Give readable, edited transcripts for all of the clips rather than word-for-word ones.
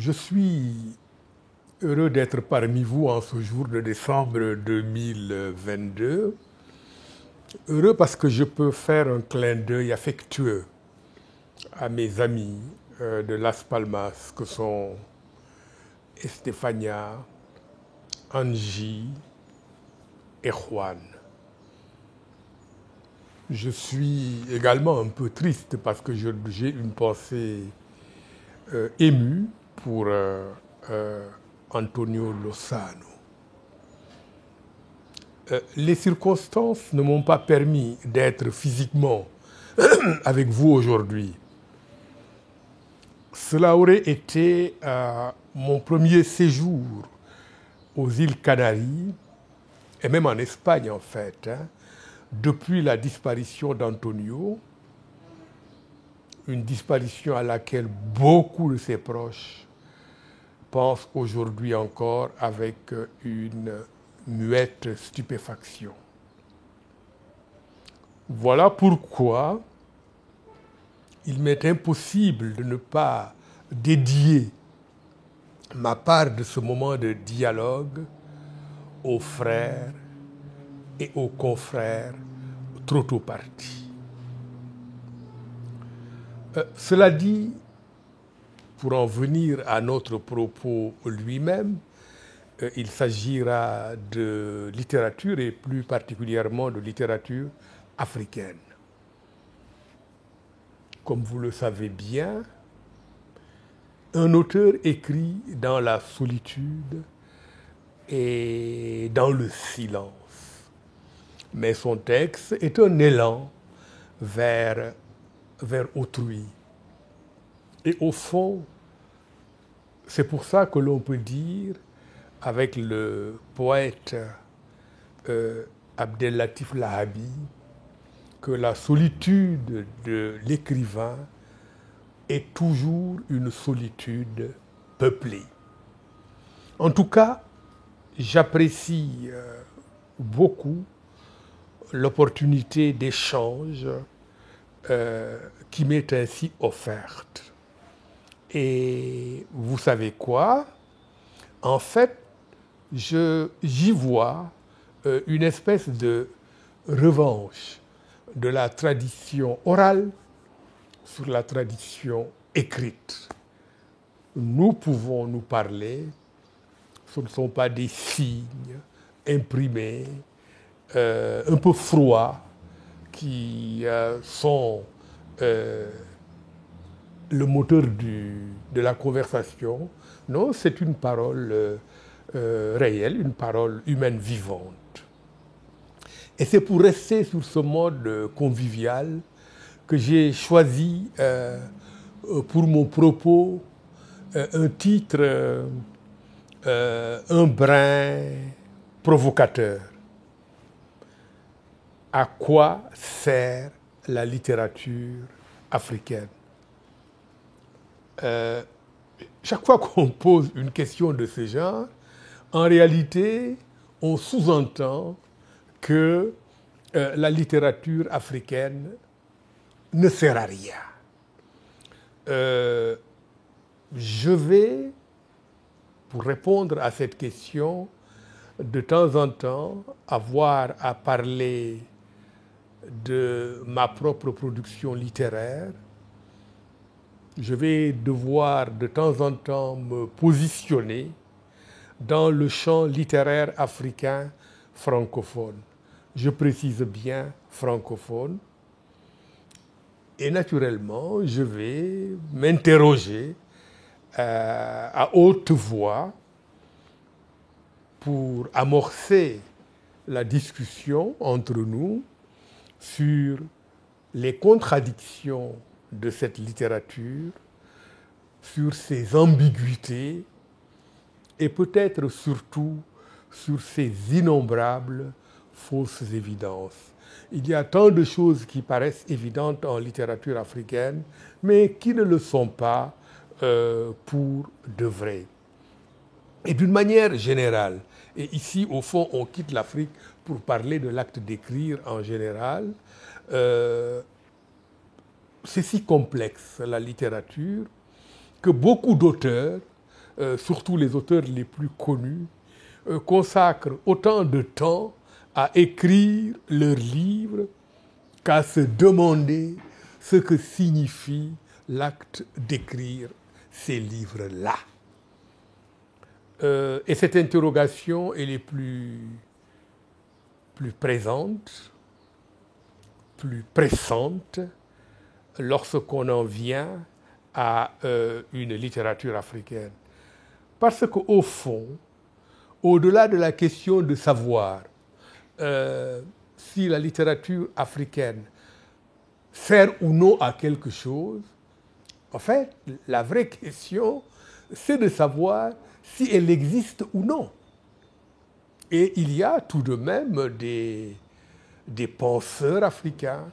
Je suis heureux d'être parmi vous en ce jour de décembre 2022. Heureux parce que je peux faire un clin d'œil affectueux à mes amis de Las Palmas que sont Estefania, Angie et Juan. Je suis également un peu triste parce que j'ai une pensée émue pour Antonio Lozano. Les circonstances ne m'ont pas permis d'être physiquement avec vous aujourd'hui. Cela aurait été mon premier séjour aux îles Canaries, et même en Espagne en fait, depuis la disparition d'Antonio, une disparition à laquelle beaucoup de ses proches pensent aujourd'hui encore avec une muette stupéfaction. Voilà pourquoi il m'est impossible de ne pas dédier ma part de ce moment de dialogue aux frères et aux confrères trop tôt partis. Cela dit, pour en venir à notre propos lui-même, il s'agira de littérature et plus particulièrement de littérature africaine. Comme vous le savez bien, un auteur écrit dans la solitude et dans le silence. Mais son texte est un élan vers autrui. Et au fond, c'est pour ça que l'on peut dire, avec le poète Abdellatif Lahabi, que la solitude de l'écrivain est toujours une solitude peuplée. En tout cas, j'apprécie beaucoup l'opportunité d'échange qui m'est ainsi offerte. Et vous savez quoi? En fait, j'y vois une espèce de revanche de la tradition orale sur la tradition écrite. Nous pouvons nous parler, ce ne sont pas des signes imprimés, un peu froids, qui sont le moteur de la conversation. Non, c'est une parole réelle, une parole humaine vivante. Et c'est pour rester sur ce mode convivial que j'ai choisi pour mon propos un titre un brin provocateur. À quoi sert la littérature africaine? Chaque fois qu'on pose une question de ce genre, en réalité, on sous-entend que la littérature africaine ne sert à rien. Je vais, pour répondre à cette question, de temps en temps avoir à parler de ma propre production littéraire. Je vais devoir de temps en temps me positionner dans le champ littéraire africain francophone. Je précise bien francophone. Et naturellement, je vais m'interroger à haute voix pour amorcer la discussion entre nous sur les contradictions de cette littérature, sur ses ambiguïtés et peut-être surtout sur ses innombrables fausses évidences. Il y a tant de choses qui paraissent évidentes en littérature africaine, mais qui ne le sont pas pour de vrai. Et d'une manière générale, et ici au fond on quitte l'Afrique pour parler de l'acte d'écrire en général, c'est si complexe la littérature que beaucoup d'auteurs surtout les auteurs les plus connus, consacrent autant de temps à écrire leurs livres qu'à se demander ce que signifie l'acte d'écrire ces livres-là. Et cette interrogation, elle est plus présente, plus pressante lorsqu'on en vient à une littérature africaine. Parce qu'au fond, au-delà de la question de savoir si la littérature africaine sert ou non à quelque chose, en fait, la vraie question, c'est de savoir si elle existe ou non. Et il y a tout de même des penseurs africains,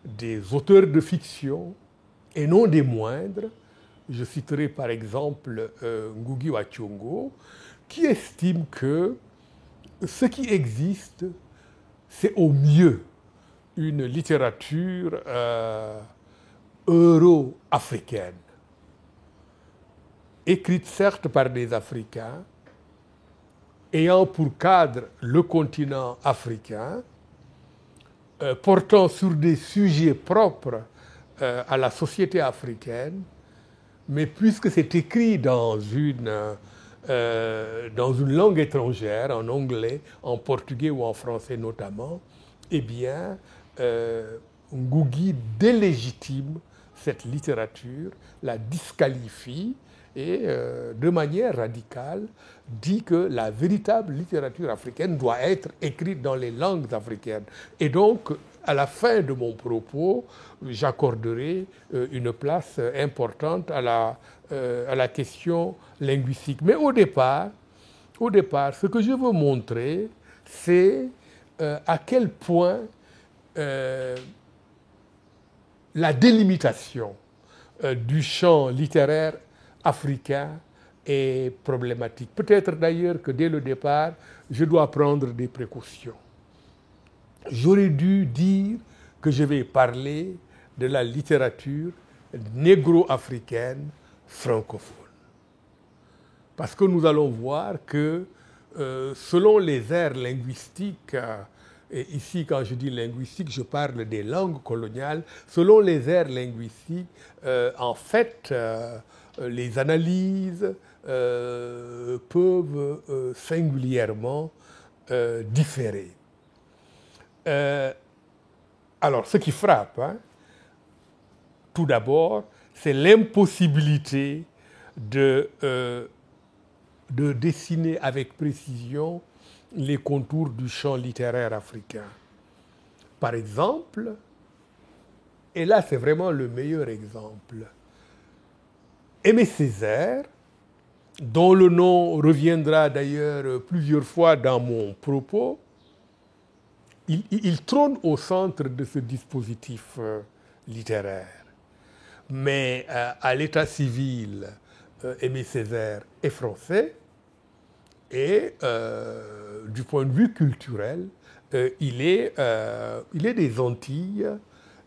des auteurs de fiction, et non des moindres. Je citerai par exemple Ngugi wa Thiong'o, qui estime que ce qui existe, c'est au mieux une littérature euro-africaine, écrite certes par des Africains, ayant pour cadre le continent africain, portant sur des sujets propres à la société africaine, mais puisque c'est écrit dans une langue étrangère, en anglais, en portugais ou en français notamment, eh bien, Ngugi délégitime cette littérature, la disqualifie et, de manière radicale, dit que la véritable littérature africaine doit être écrite dans les langues africaines. Et donc, à la fin de mon propos, j'accorderai une place importante à la question linguistique. Mais au départ, ce que je veux montrer, c'est à quel point la délimitation du champ littéraire africain est problématique. Peut-être d'ailleurs que dès le départ, je dois prendre des précautions. J'aurais dû dire que je vais parler de la littérature négro-africaine francophone. Parce que nous allons voir que selon les aires linguistiques, et ici quand je dis linguistique, je parle des langues coloniales, selon les aires linguistiques, en fait, les analyses peuvent singulièrement différer. Alors, ce qui frappe, tout d'abord, c'est l'impossibilité de dessiner avec précision les contours du champ littéraire africain. Par exemple, et là c'est vraiment le meilleur exemple, Aimé Césaire, dont le nom reviendra d'ailleurs plusieurs fois dans mon propos, il trône au centre de ce dispositif littéraire. Mais à l'état civil, Aimé Césaire est français et du point de vue culturel, il est des Antilles,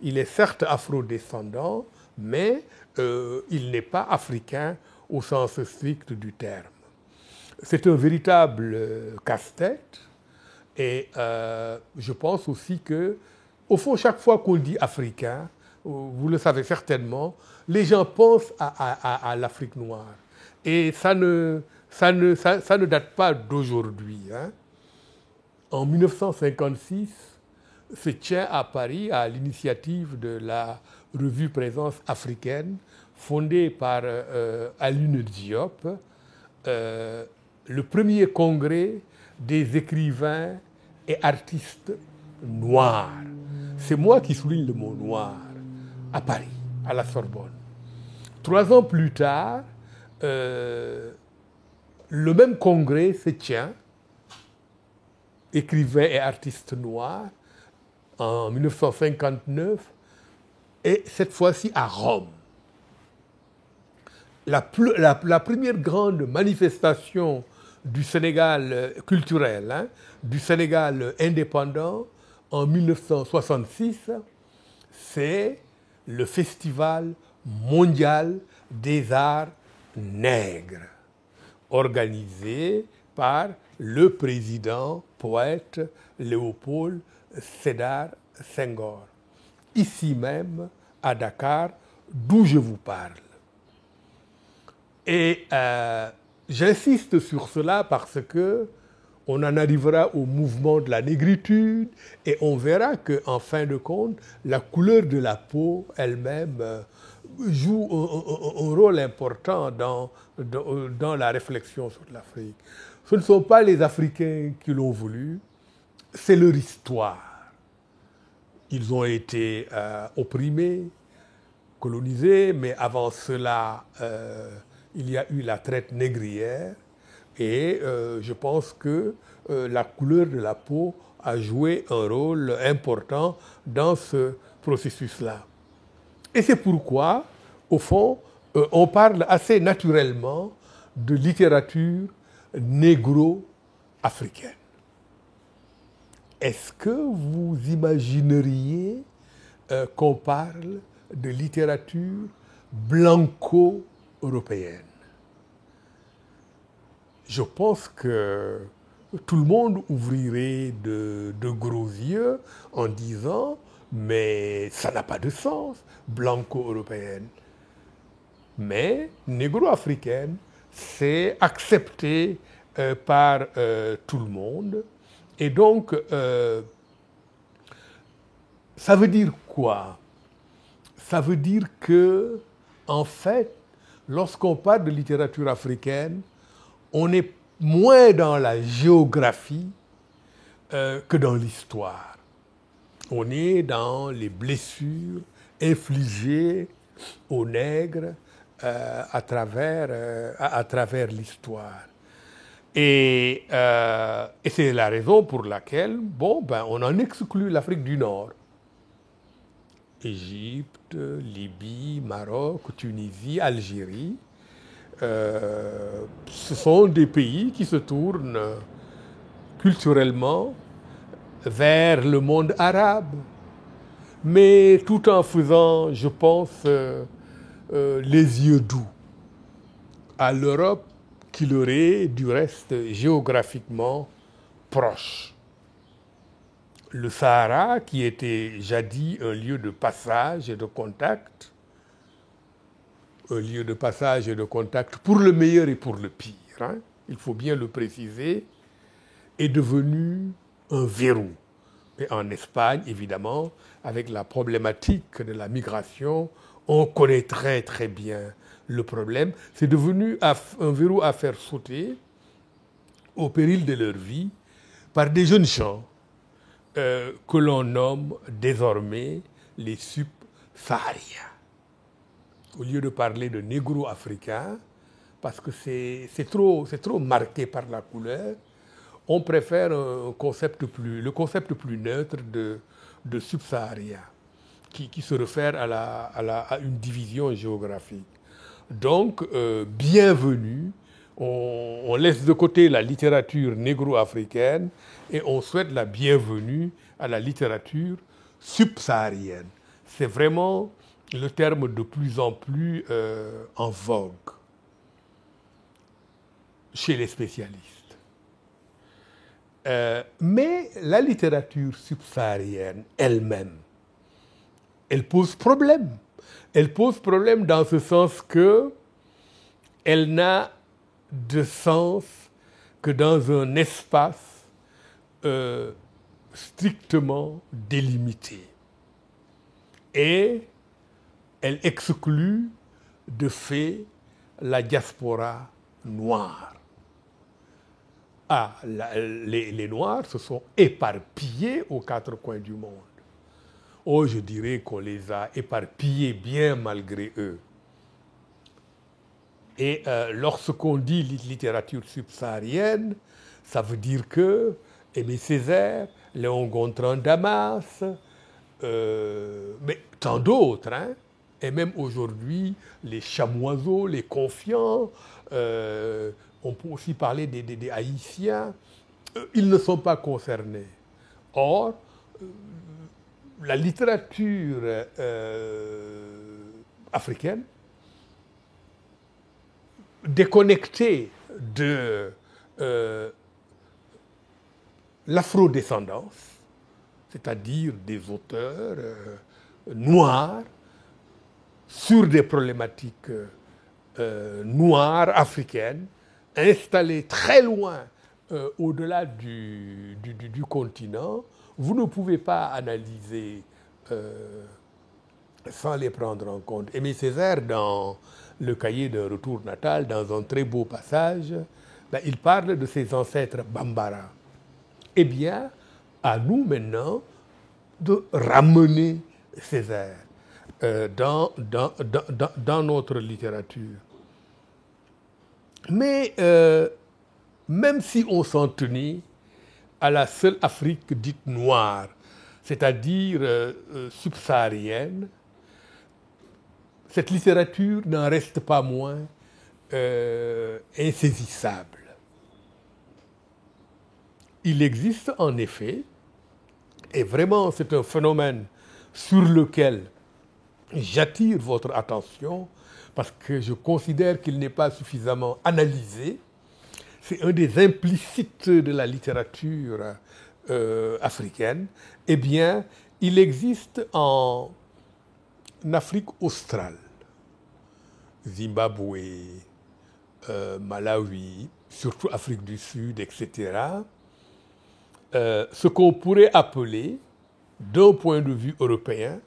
il est certes afrodescendant, mais il n'est pas africain au sens strict du terme. C'est un véritable casse-tête. Et je pense aussi que, au fond, chaque fois qu'on dit africain, vous le savez certainement, les gens pensent à l'Afrique noire. Et ça ne date pas d'aujourd'hui. En 1956, se tient à Paris, à l'initiative de la revue Présence africaine, fondée par Alioune Diop, le premier congrès des écrivains et artistes noirs. C'est moi qui souligne le mot noir, à Paris, à la Sorbonne. 3 ans plus tard, le même congrès se tient, écrivains et artistes noirs, en 1959, et cette fois-ci à Rome. La première grande manifestation du Sénégal culturel, du Sénégal indépendant, en 1966, c'est le Festival mondial des arts nègres. organisée par le président poète Léopold Sédar Senghor, ici même à Dakar, d'où je vous parle. Et j'insiste sur cela parce que on en arrivera au mouvement de la négritude et on verra qu'en fin de compte, la couleur de la peau elle-même joue un rôle important dans la réflexion sur l'Afrique. Ce ne sont pas les Africains qui l'ont voulu, c'est leur histoire. Ils ont été opprimés, colonisés, mais avant cela, il y a eu la traite négrière. Et je pense que la couleur de la peau a joué un rôle important dans ce processus-là. Et c'est pourquoi, au fond, on parle assez naturellement de littérature négro-africaine. Est-ce que vous imagineriez qu'on parle de littérature blanco-européenne? Je pense que tout le monde ouvrirait de gros yeux en disant « mais ça n'a pas de sens, blanco-européenne ». Mais négro-africaine, c'est accepté par tout le monde. Et donc, ça veut dire quoi? Ça veut dire que, en fait, lorsqu'on parle de littérature africaine, on est moins dans la géographie que dans l'histoire. On est dans les blessures infligées aux nègres à travers l'histoire. Et c'est la raison pour laquelle, on en exclut l'Afrique du Nord. Égypte, Libye, Maroc, Tunisie, Algérie. Ce sont des pays qui se tournent culturellement vers le monde arabe, mais tout en faisant, je pense, les yeux doux à l'Europe qui leur est du reste géographiquement proche. Le Sahara, qui était jadis un lieu de passage et de contact, pour le meilleur et pour le pire, hein, il faut bien le préciser, est devenu un verrou. Et en Espagne, évidemment, avec la problématique de la migration, on connaît très très bien le problème. C'est devenu un verrou à faire sauter au péril de leur vie par des jeunes gens que l'on nomme désormais les subsahariens. Au lieu de parler de négro-africains, parce que c'est trop marqué par la couleur, on préfère le concept plus neutre de subsaharien, qui se réfère à une division géographique. Donc, bienvenue, on laisse de côté la littérature négro-africaine et on souhaite la bienvenue à la littérature subsaharienne. C'est vraiment le terme de plus en plus en vogue chez les spécialistes. Mais la littérature subsaharienne elle-même, elle pose problème. Elle pose problème dans ce sens que elle n'a de sens que dans un espace strictement délimité. Et elle exclut de fait la diaspora noire. Les Noirs se sont éparpillés aux quatre coins du monde. Oh, je dirais qu'on les a éparpillés bien malgré eux. Et lorsqu'on dit littérature subsaharienne, ça veut dire que Aimé Césaire, Léon Gontran Damas, mais tant d'autres, hein, et même aujourd'hui, les Chamoiseaux, les Confiants, on peut aussi parler des Haïtiens, ils ne sont pas concernés. Or, la littérature africaine, déconnectée de l'afrodescendance, c'est-à-dire des auteurs noirs sur des problématiques noires africaines, installées très loin au-delà du continent. Vous ne pouvez pas analyser sans les prendre en compte. Aimé Césaire, dans le cahier d'un retour natal, dans un très beau passage, il parle de ses ancêtres Bambara. Eh bien, à nous maintenant de ramener Césaire dans notre littérature. Mais même si on s'en tenait à la seule Afrique dite noire, c'est-à-dire subsaharienne, cette littérature n'en reste pas moins insaisissable. Il existe en effet, et vraiment c'est un phénomène sur lequel j'attire votre attention, parce que je considère qu'il n'est pas suffisamment analysé. C'est un des implicites de la littérature africaine. Eh bien, il existe en Afrique australe, Zimbabwe, Malawi, surtout Afrique du Sud, etc., ce qu'on pourrait appeler, d'un point de vue européen,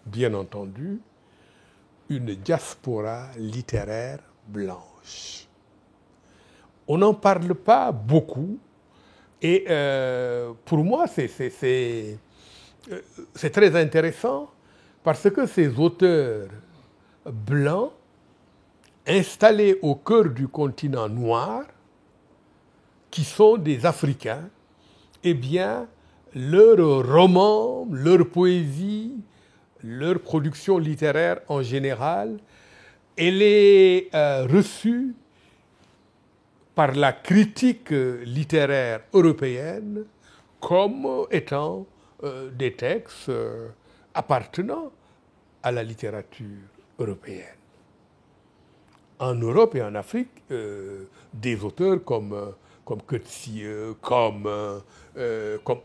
bien entendu, une diaspora littéraire blanche. On n'en parle pas beaucoup et pour moi c'est très intéressant parce que ces auteurs blancs installés au cœur du continent noir, qui sont des Africains, eh bien, leurs romans, leur poésie, leur production littéraire en général, elle est reçue par la critique littéraire européenne comme étant des textes appartenant à la littérature européenne. En Europe et en Afrique, des auteurs comme Coetzee, comme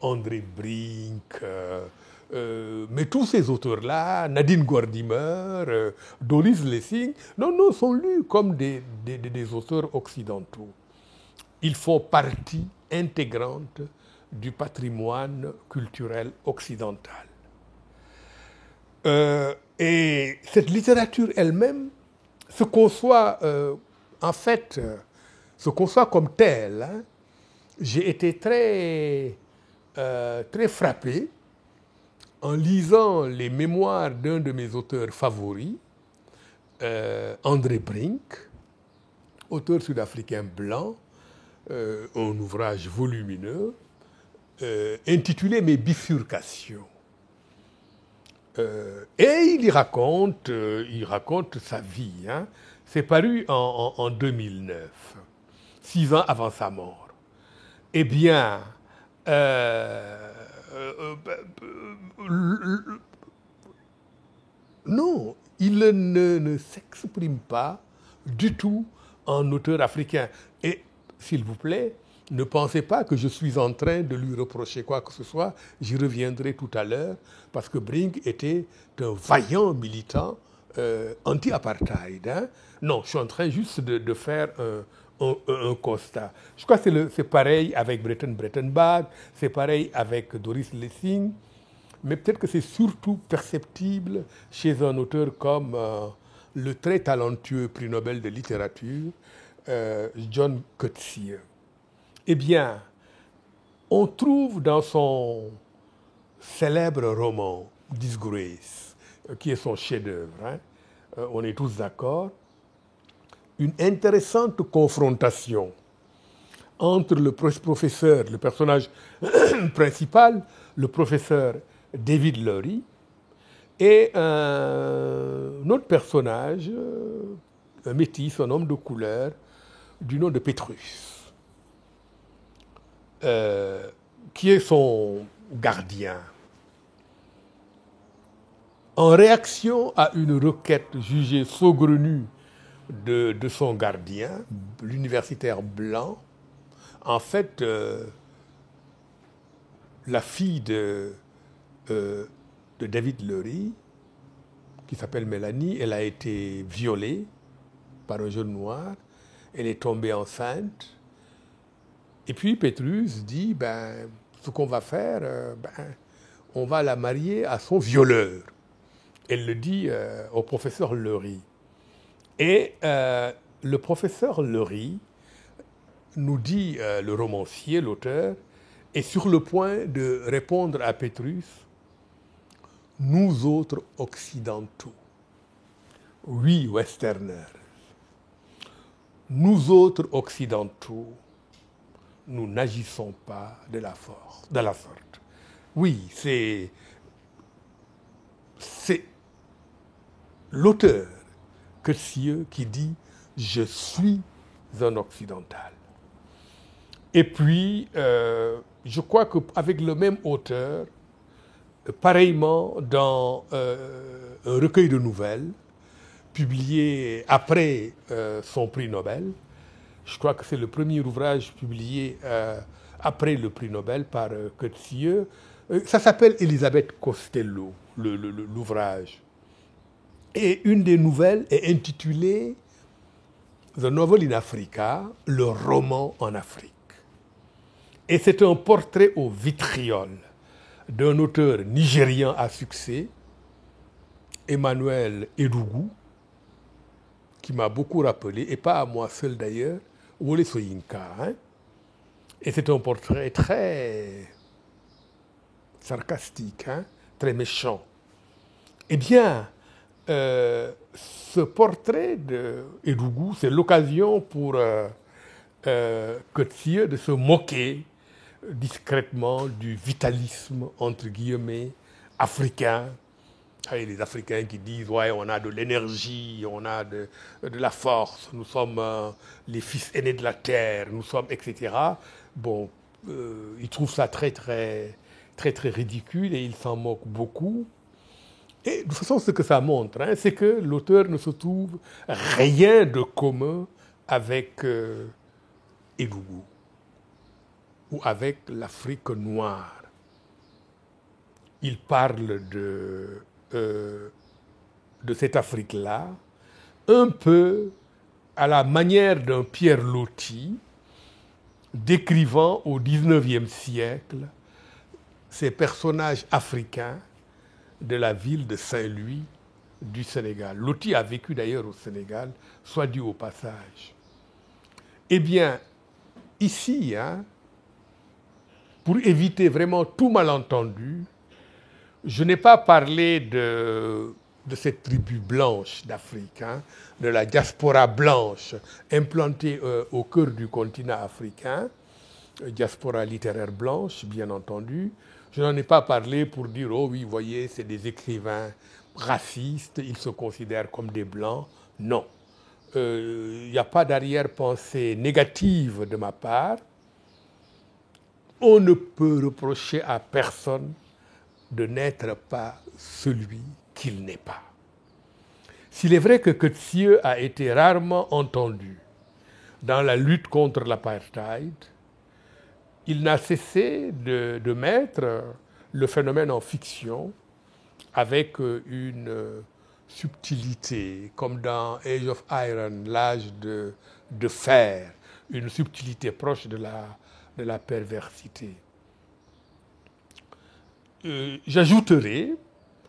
André Brink, mais tous ces auteurs-là, Nadine Gordimer, Doris Lessing, non, sont lus comme des auteurs occidentaux. Ils font partie intégrante du patrimoine culturel occidental. Et cette littérature elle-même se conçoit, se conçoit comme telle. Hein. J'ai été très frappé en lisant les mémoires d'un de mes auteurs favoris, André Brink, auteur sud-africain blanc, un ouvrage volumineux, intitulé « Mes bifurcations ». Et il raconte sa vie. Hein. C'est paru en 2009, 6 ans avant sa mort. Eh bien, non, il ne s'exprime pas du tout en auteur africain. Et, s'il vous plaît, ne pensez pas que je suis en train de lui reprocher quoi que ce soit. J'y reviendrai tout à l'heure, parce que Brink était un vaillant militant anti-apartheid. Hein. Non, je suis en train juste de faire un constat. Je crois que c'est pareil avec Breitenbach, c'est pareil avec Doris Lessing, mais peut-être que c'est surtout perceptible chez un auteur comme le très talentueux prix Nobel de littérature, John Coetzee. Eh bien, on trouve dans son célèbre roman « Disgrace », qui est son chef-d'œuvre, hein, on est tous d'accord, une intéressante confrontation entre le professeur, le personnage principal, le professeur David Laurie, et un autre personnage, un métis, un homme de couleur, du nom de Petrus, qui est son gardien. En réaction à une requête jugée saugrenue de son gardien, l'universitaire blanc. En fait, la fille de David Lurie, qui s'appelle Mélanie, elle a été violée par un jeune noir. Elle est tombée enceinte. Et puis Pétrus dit, ce qu'on va faire, on va la marier à son violeur. Elle le dit au professeur Lurie. Et le professeur Lurie nous dit, le romancier, l'auteur, est sur le point de répondre à Pétrus, nous autres occidentaux, oui, westerners, nous autres occidentaux, nous n'agissons pas de la sorte. Oui, c'est l'auteur Coetzee qui dit « Je suis un occidental ». Et puis, je crois qu'avec le même auteur, pareillement dans un recueil de nouvelles, publié après son prix Nobel, je crois que c'est le premier ouvrage publié après le prix Nobel par Coetzee, ça s'appelle Elisabeth Costello, l'ouvrage. Et une des nouvelles est intitulée The Novel in Africa, le roman en Afrique. Et c'est un portrait au vitriol d'un auteur nigérian à succès, Emmanuel Edougou, qui m'a beaucoup rappelé, et pas à moi seul d'ailleurs, Wole Soyinka. Hein? Et c'est un portrait très sarcastique, hein? Très méchant. Eh bien, ce portrait d'Edougou, c'est l'occasion pour Coetzee de se moquer discrètement du vitalisme, entre guillemets, africain. Et les Africains qui disent, ouais, on a de l'énergie, on a de la force, nous sommes les fils aînés de la terre, nous sommes, etc. Bon, ils trouvent ça très ridicule et ils s'en moquent beaucoup. Et de toute façon, ce que ça montre, hein, c'est que l'auteur ne se trouve rien de commun avec Edougou ou avec l'Afrique noire. Il parle de cette Afrique-là un peu à la manière d'un Pierre Loti décrivant au XIXe siècle ces personnages africains de la ville de Saint-Louis du Sénégal. Loti a vécu d'ailleurs au Sénégal, soit dit au passage. Eh bien, ici, hein, pour éviter vraiment tout malentendu, je n'ai pas parlé de cette tribu blanche d'Afrique, hein, de la diaspora blanche implantée au cœur du continent africain, diaspora littéraire blanche, bien entendu. Je n'en ai pas parlé pour dire, oh oui, vous voyez, c'est des écrivains racistes, ils se considèrent comme des blancs. Non. Il n'y a pas d'arrière-pensée négative de ma part. On ne peut reprocher à personne de n'être pas celui qu'il n'est pas. S'il est vrai que Coetzee a été rarement entendu dans la lutte contre l'apartheid, il n'a cessé de mettre le phénomène en fiction avec une subtilité, comme dans Age of Iron, l'âge de fer, une subtilité proche de la perversité. J'ajouterai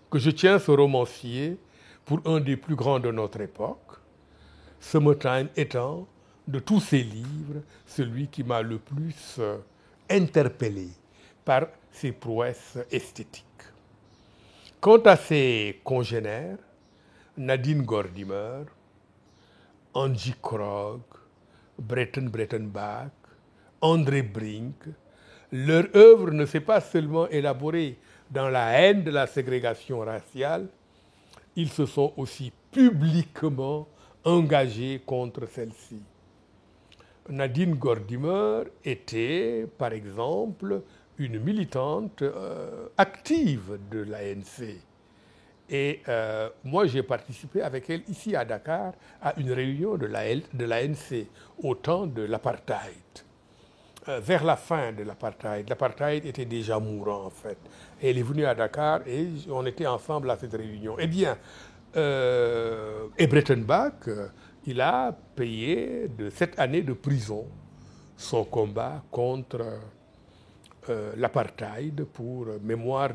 que je tiens ce romancier pour un des plus grands de notre époque, Summertime étant, de tous ses livres, celui qui m'a le plus interpellé par ses prouesses esthétiques. Quant à ses congénères, Nadine Gordimer, Angie Krog, Breton Breitenbach, André Brink, leur œuvre ne s'est pas seulement élaborée dans la haine de la ségrégation raciale, ils se sont aussi publiquement engagés contre celle-ci. Nadine Gordimer était, par exemple, une militante active de l'ANC. Et moi, j'ai participé avec elle ici à Dakar à une réunion de l'ANC au temps de l'apartheid. Vers la fin de l'apartheid était déjà mourant en fait. Et elle est venue à Dakar et on était ensemble à cette réunion. Eh bien, et Brettenbach, il a payé de 7 années de prison son combat contre l'apartheid pour mémoire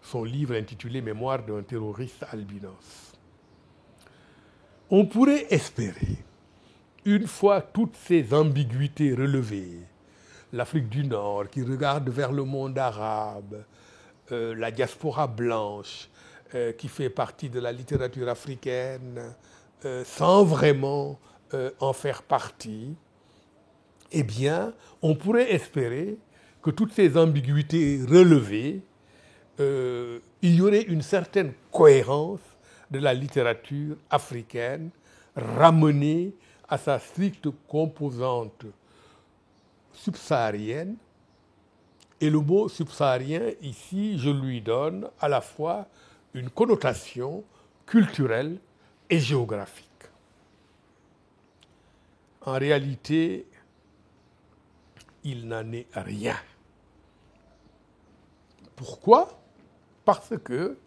son livre intitulé Mémoire d'un terroriste albinos. On pourrait espérer, une fois toutes ces ambiguïtés relevées, l'Afrique du Nord qui regarde vers le monde arabe, la diaspora blanche qui fait partie de la littérature africaine sans vraiment en faire partie, eh bien, on pourrait espérer que toutes ces ambiguïtés relevées, il y aurait une certaine cohérence de la littérature africaine ramenée à sa stricte composante subsaharienne. Et le mot subsaharien, ici, je lui donne à la fois une connotation culturelle et géographique. En réalité, il n'en est rien. Pourquoi ? Parce que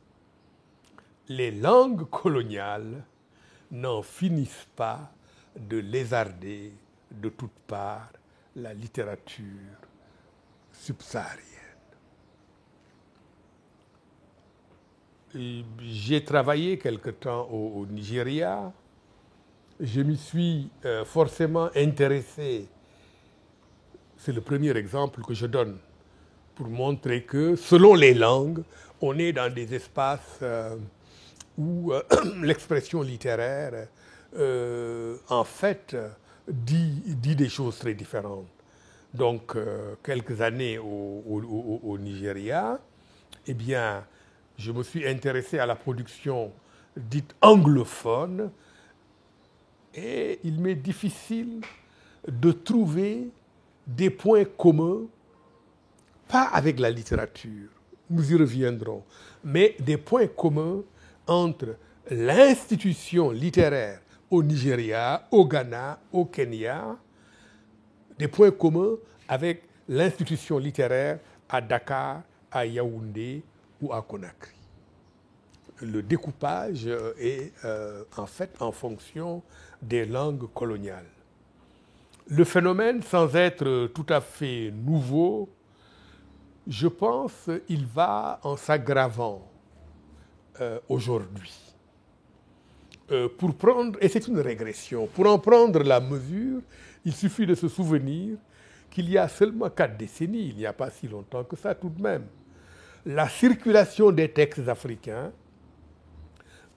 les langues coloniales n'en finissent pas de lézarder de toutes parts la littérature subsaharienne. J'ai travaillé quelque temps au Nigeria. Je m'y suis forcément intéressé. C'est le premier exemple que je donne pour montrer que, selon les langues, on est dans des espaces où l'expression littéraire, en fait, dit des choses très différentes. Donc, quelques années au Nigeria, eh bien, je me suis intéressé à la production dite anglophone et il m'est difficile de trouver des points communs, pas avec la littérature, nous y reviendrons, mais des points communs entre l'institution littéraire au Nigeria, au Ghana, au Kenya, des points communs avec l'institution littéraire à Dakar, à Yaoundé ou à Conakry. Le découpage est en fait en fonction des langues coloniales. Le phénomène, sans être tout à fait nouveau, je pense qu'il va en s'aggravant aujourd'hui. Et c'est une régression, pour en prendre la mesure, il suffit de se souvenir qu'il y a seulement 4 décennies, il n'y a pas si longtemps que ça tout de même, la circulation des textes africains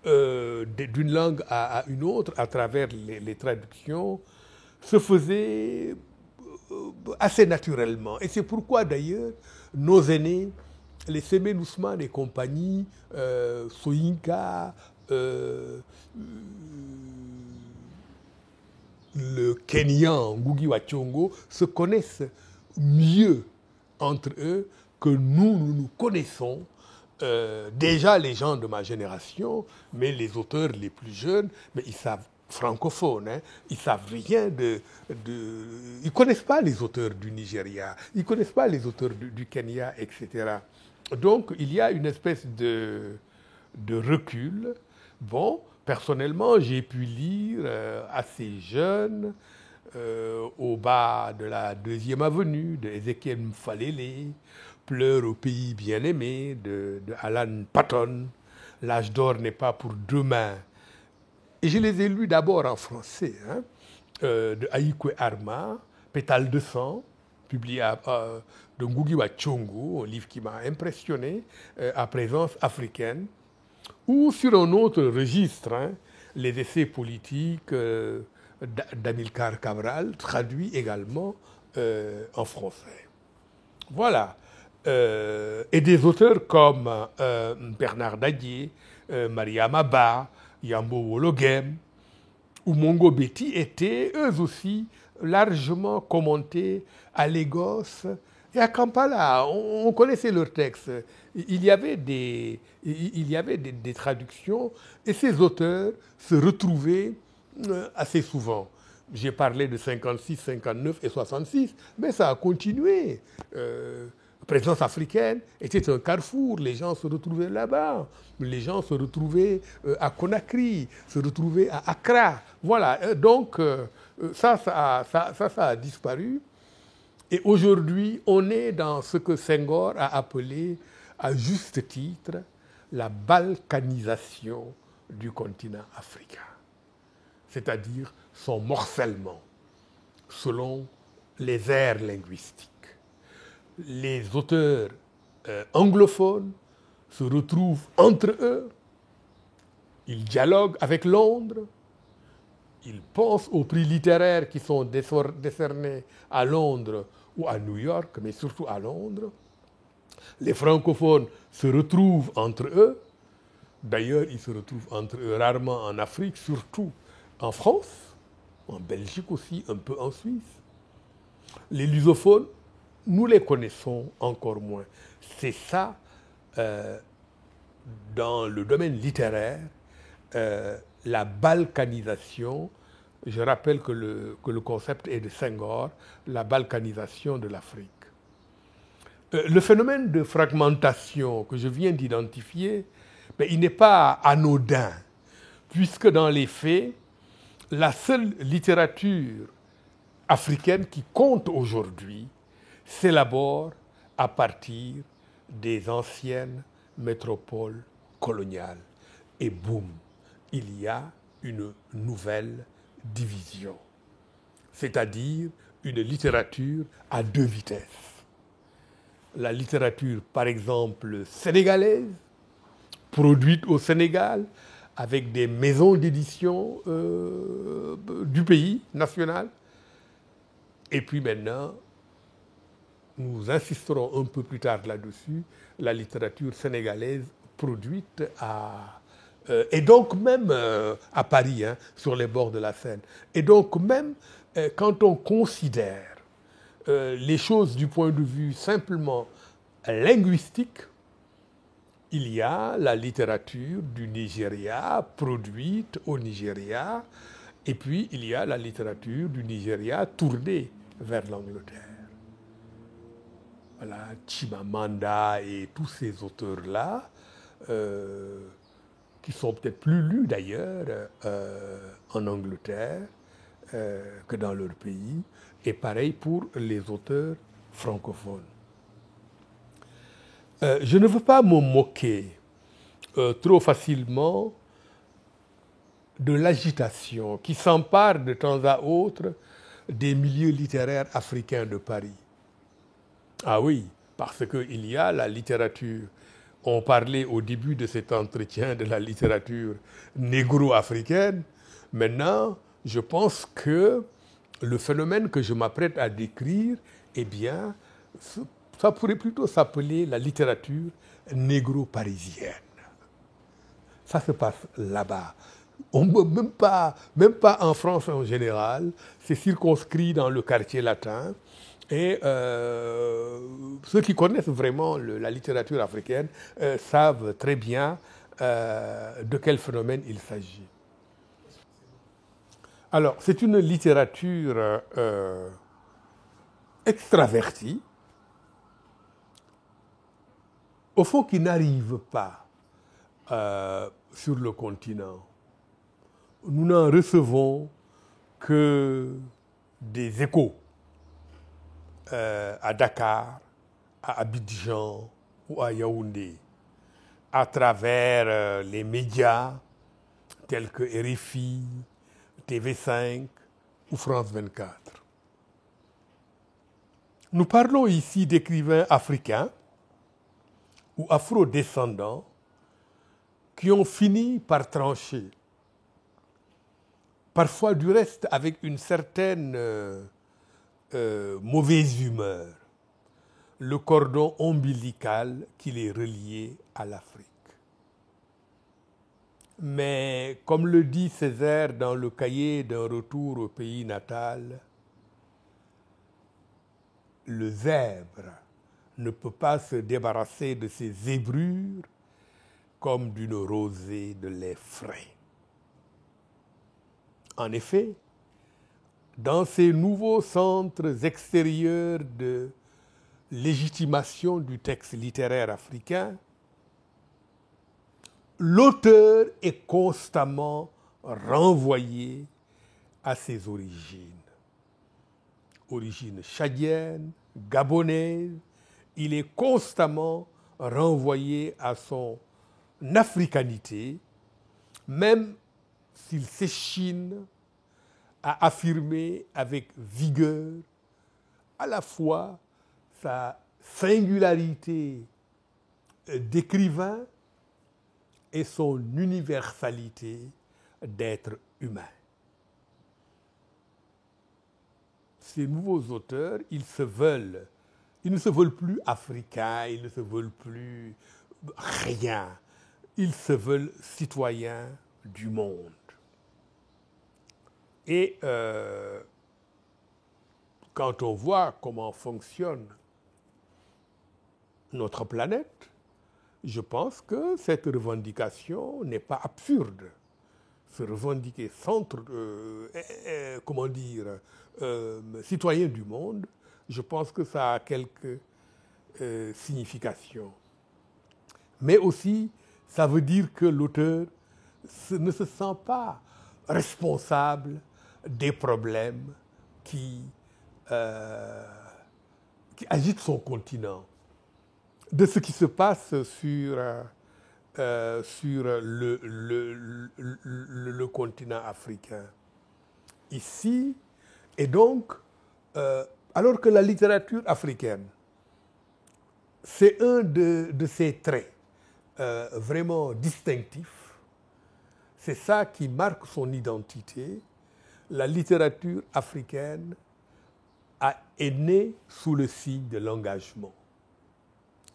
d'une langue à une autre à travers les traductions se faisait assez naturellement. Et c'est pourquoi d'ailleurs nos aînés, les Sémène Ousmane et compagnie, Soyinka, le Kenyan Ngugi wa Thiong'o se connaissent mieux entre eux que nous connaissons déjà les gens de ma génération, mais les auteurs les plus jeunes, mais ils savent francophones, hein, ils savent rien ils connaissent pas les auteurs du Nigeria, ils connaissent pas les auteurs du Kenya, etc. Donc il y a une espèce de recul. Bon, personnellement, j'ai pu lire assez jeune, au bas de la 2e avenue, de Ezekiel Mfalele, Pleurs au pays bien-aimé, de Alan Paton, L'âge d'or n'est pas pour demain. Et je les ai lus d'abord en français, hein, de Aïkwe Arma, Pétale de sang, publié de Ngugi wa Thiong'o, un livre qui m'a impressionné, à présence africaine, ou sur un autre registre, hein, les essais politiques d'Amilcar Cabral, traduits également en français. Voilà. Et des auteurs comme Bernard Dadier, Mariama Ba, Yambo Wologem ou Mongo Betty étaient eux aussi largement commentés à Lagos Et à Kampala, on connaissait leurs textes. Il y avait des traductions et ces auteurs se retrouvaient assez souvent. J'ai parlé de 56, 59 et 66, mais ça a continué. La présidence africaine était un carrefour, les gens se retrouvaient là-bas, les gens se retrouvaient à Conakry, se retrouvaient à Accra. Voilà, donc ça a disparu. Et aujourd'hui, on est dans ce que Senghor a appelé, à juste titre, la balkanisation du continent africain, c'est-à-dire son morcellement selon les aires linguistiques. Les auteurs anglophones se retrouvent entre eux, ils dialoguent avec Londres, ils pensent aux prix littéraires qui sont décernés à Londres ou à New York, mais surtout à Londres. Les francophones se retrouvent entre eux. D'ailleurs, ils se retrouvent entre eux rarement en Afrique, surtout en France, en Belgique aussi, un peu en Suisse. Les lusophones, nous les connaissons encore moins. C'est ça, dans le domaine littéraire, la balkanisation. Je rappelle que le concept est de Senghor, la balkanisation de l'Afrique. Le phénomène de fragmentation que je viens d'identifier, mais il n'est pas anodin, puisque dans les faits, la seule littérature africaine qui compte aujourd'hui s'élabore à partir des anciennes métropoles coloniales. Et boum, il y a une nouvelle division, c'est-à-dire une littérature à deux vitesses. La littérature, par exemple, sénégalaise, produite au Sénégal, avec des maisons d'édition du pays national. Et puis maintenant, nous insisterons un peu plus tard là-dessus, la littérature sénégalaise produite et donc même à Paris, hein, sur les bords de la Seine. Et donc même quand on considère les choses du point de vue simplement linguistique, il y a la littérature du Nigeria produite au Nigeria, et puis il y a la littérature du Nigeria tournée vers l'Angleterre. Voilà, Chimamanda et tous ces auteurs-là, qui sont peut-être plus lus d'ailleurs en Angleterre que dans leur pays, et pareil pour les auteurs francophones. Je ne veux pas me moquer trop facilement de l'agitation qui s'empare de temps à autre des milieux littéraires africains de Paris. Ah oui, parce qu'il y a la littérature. On parlait au début de cet entretien de la littérature négro-africaine. Maintenant, je pense que le phénomène que je m'apprête à décrire, eh bien, ça pourrait plutôt s'appeler la littérature négro-parisienne. Ça se passe là-bas. Même pas en France en général, c'est circonscrit dans le quartier latin. Et ceux qui connaissent vraiment la littérature africaine savent très bien de quel phénomène il s'agit. Alors, c'est une littérature extravertie, au fond qui n'arrive pas sur le continent. Nous n'en recevons que des échos à Dakar, à Abidjan ou à Yaoundé, à travers les médias tels que RFI, TV5 ou France 24. Nous parlons ici d'écrivains africains ou afro-descendants qui ont fini par trancher, parfois du reste avec une certaine mauvaise humeur, le cordon ombilical qui les reliait à l'Afrique. Mais comme le dit Césaire dans le cahier d'un retour au pays natal, le zèbre ne peut pas se débarrasser de ses zébrures comme d'une rosée de lait frais. En effet, dans ces nouveaux centres extérieurs de légitimation du texte littéraire africain, l'auteur est constamment renvoyé à ses origines. Origine tchadienne, gabonaise, il est constamment renvoyé à son africanité, même s'il s'échine à affirmer avec vigueur à la fois sa singularité d'écrivain et son universalité d'être humain. Ces nouveaux auteurs, ils ne se veulent plus africains, ils ne se veulent plus rien, ils se veulent citoyens du monde. Et quand on voit comment fonctionne notre planète, je pense que cette revendication n'est pas absurde. Se revendiquer citoyen du monde, je pense que ça a quelques significations. Mais aussi, ça veut dire que l'auteur ne se sent pas responsable des problèmes qui agitent son continent, de ce qui se passe sur le continent africain. Ici, et donc, alors que la littérature africaine, c'est un de ses traits vraiment distinctifs, c'est ça qui marque son identité. La littérature africaine est née sous le signe de l'engagement.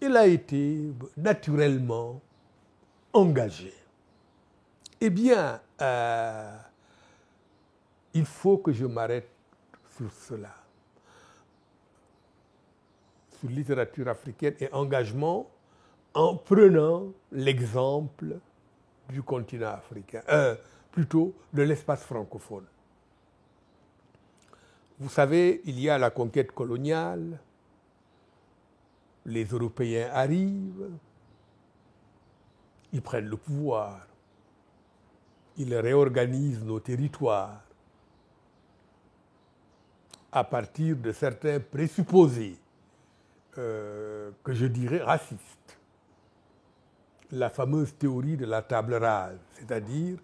Il a été naturellement engagé. Eh bien, il faut que je m'arrête sur cela. Sur littérature africaine et engagement, en prenant l'exemple du continent africain, plutôt de l'espace francophone. Vous savez, il y a la conquête coloniale, les Européens arrivent, ils prennent le pouvoir, ils réorganisent nos territoires à partir de certains présupposés que je dirais racistes. La fameuse théorie de la table rase, c'est-à-dire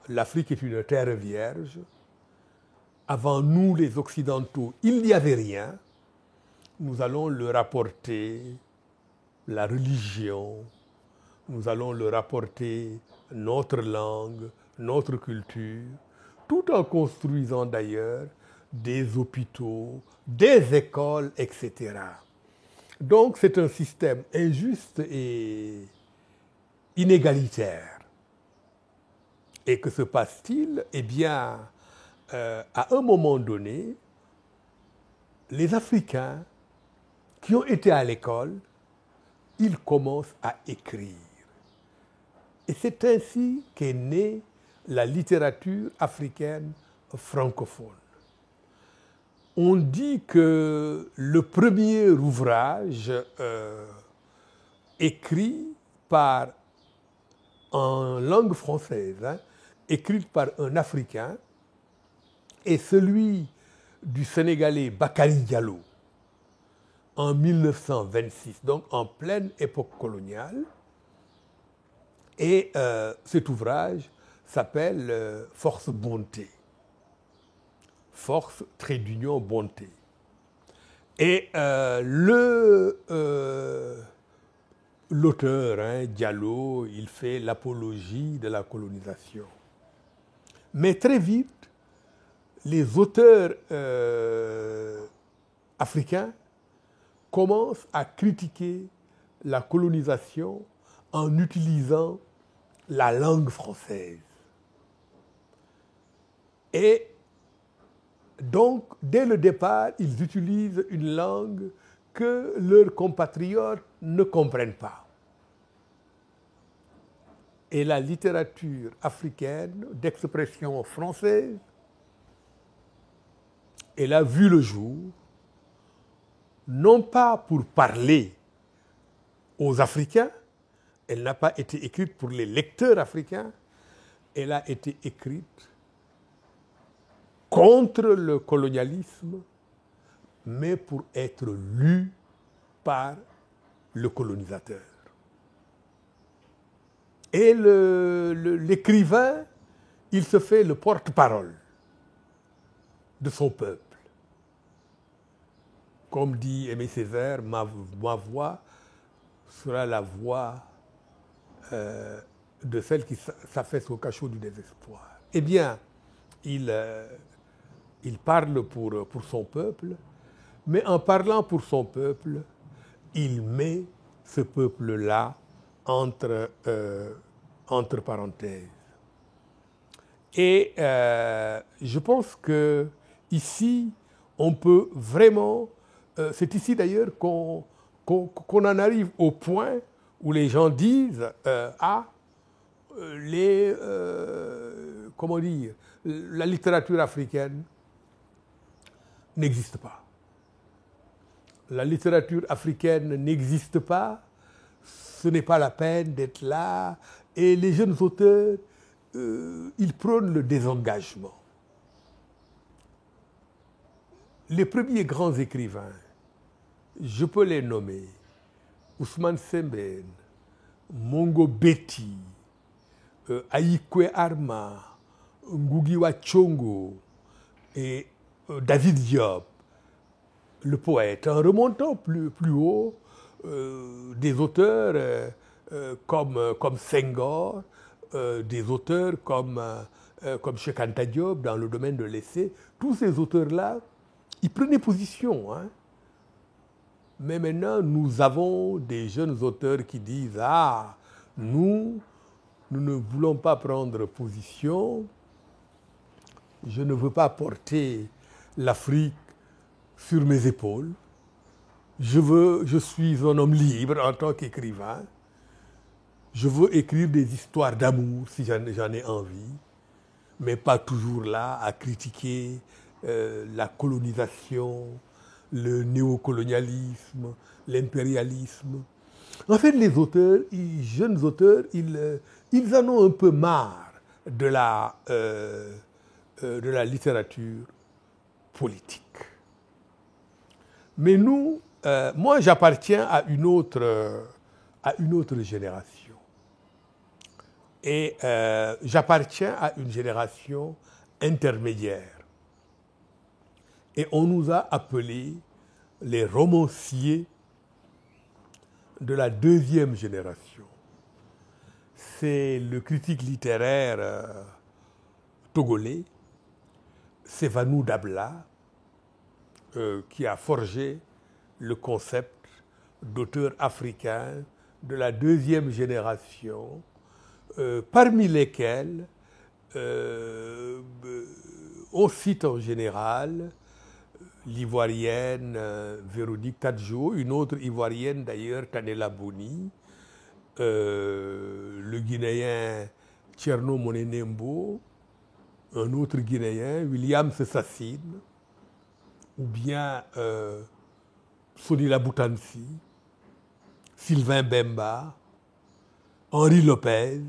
l'Afrique est une terre vierge. Avant nous, les Occidentaux, il n'y avait rien. Nous allons leur apporter la religion, nous allons leur apporter notre langue, notre culture, tout en construisant d'ailleurs des hôpitaux, des écoles, etc. Donc c'est un système injuste et inégalitaire. Et que se passe-t-il? Eh bien, à un moment donné, les Africains qui ont été à l'école, ils commencent à écrire. Et c'est ainsi qu'est née la littérature africaine francophone. On dit que le premier ouvrage écrit en langue française, écrit par un Africain, est celui du Sénégalais Bakary Diallo en 1926, donc en pleine époque coloniale. Et cet ouvrage s'appelle Force Bonté. Force, trait d'union, bonté. Et l'auteur, Diallo, il fait l'apologie de la colonisation. Mais très vite, les auteurs africains commencent à critiquer la colonisation en utilisant la langue française. Et donc, dès le départ, ils utilisent une langue que leurs compatriotes ne comprennent pas. Et la littérature africaine d'expression française, elle a vu le jour, non pas pour parler aux Africains, elle n'a pas été écrite pour les lecteurs africains, elle a été écrite contre le colonialisme, mais pour être lue par le colonisateur. Et l'écrivain, il se fait le porte-parole de son peuple. Comme dit Aimé Césaire, ma voix sera la voix de celle qui s'affaisse au cachot du désespoir. Eh bien, il parle pour son peuple, mais en parlant pour son peuple, il met ce peuple-là entre parenthèses. Et je pense que ici, on peut vraiment... c'est ici d'ailleurs qu'on en arrive au point où les gens disent comment dire, la littérature africaine n'existe pas. La littérature africaine n'existe pas, ce n'est pas la peine d'être là, et les jeunes auteurs, ils prônent le désengagement. Les premiers grands écrivains, je peux les nommer, Ousmane Sembène, Mongo Betty, Aïkwe Arma, Ngugi wa Thiong'o et David Diop, le poète, en remontant plus haut, des auteurs comme Senghor, des auteurs comme Cheikh Anta Diop dans le domaine de l'essai, tous ces auteurs-là, ils prenaient position. Hein. Mais maintenant, nous avons des jeunes auteurs qui disent « Ah, nous ne voulons pas prendre position, je ne veux pas porter l'Afrique sur mes épaules, je suis un homme libre en tant qu'écrivain, je veux écrire des histoires d'amour si j'en ai envie, mais pas toujours là à critiquer la colonisation, le néocolonialisme, l'impérialisme. » En fait, les auteurs, les jeunes auteurs, ils en ont un peu marre de la littérature politique. Mais nous, moi j'appartiens à une autre génération. Et j'appartiens à une génération intermédiaire. Et on nous a appelés les romanciers de la deuxième génération. C'est le critique littéraire togolais, Sévanou Dabla, qui a forgé le concept d'auteur africain de la deuxième génération, parmi lesquels on cite en général l'ivoirienne Véronique Tadjo, une autre ivoirienne d'ailleurs, Tanela Boni, le Guinéen Tcherno Monenembo, un autre Guinéen, William Sessassine, ou bien Sonila Boutansi, Sylvain Bemba, Henri Lopez,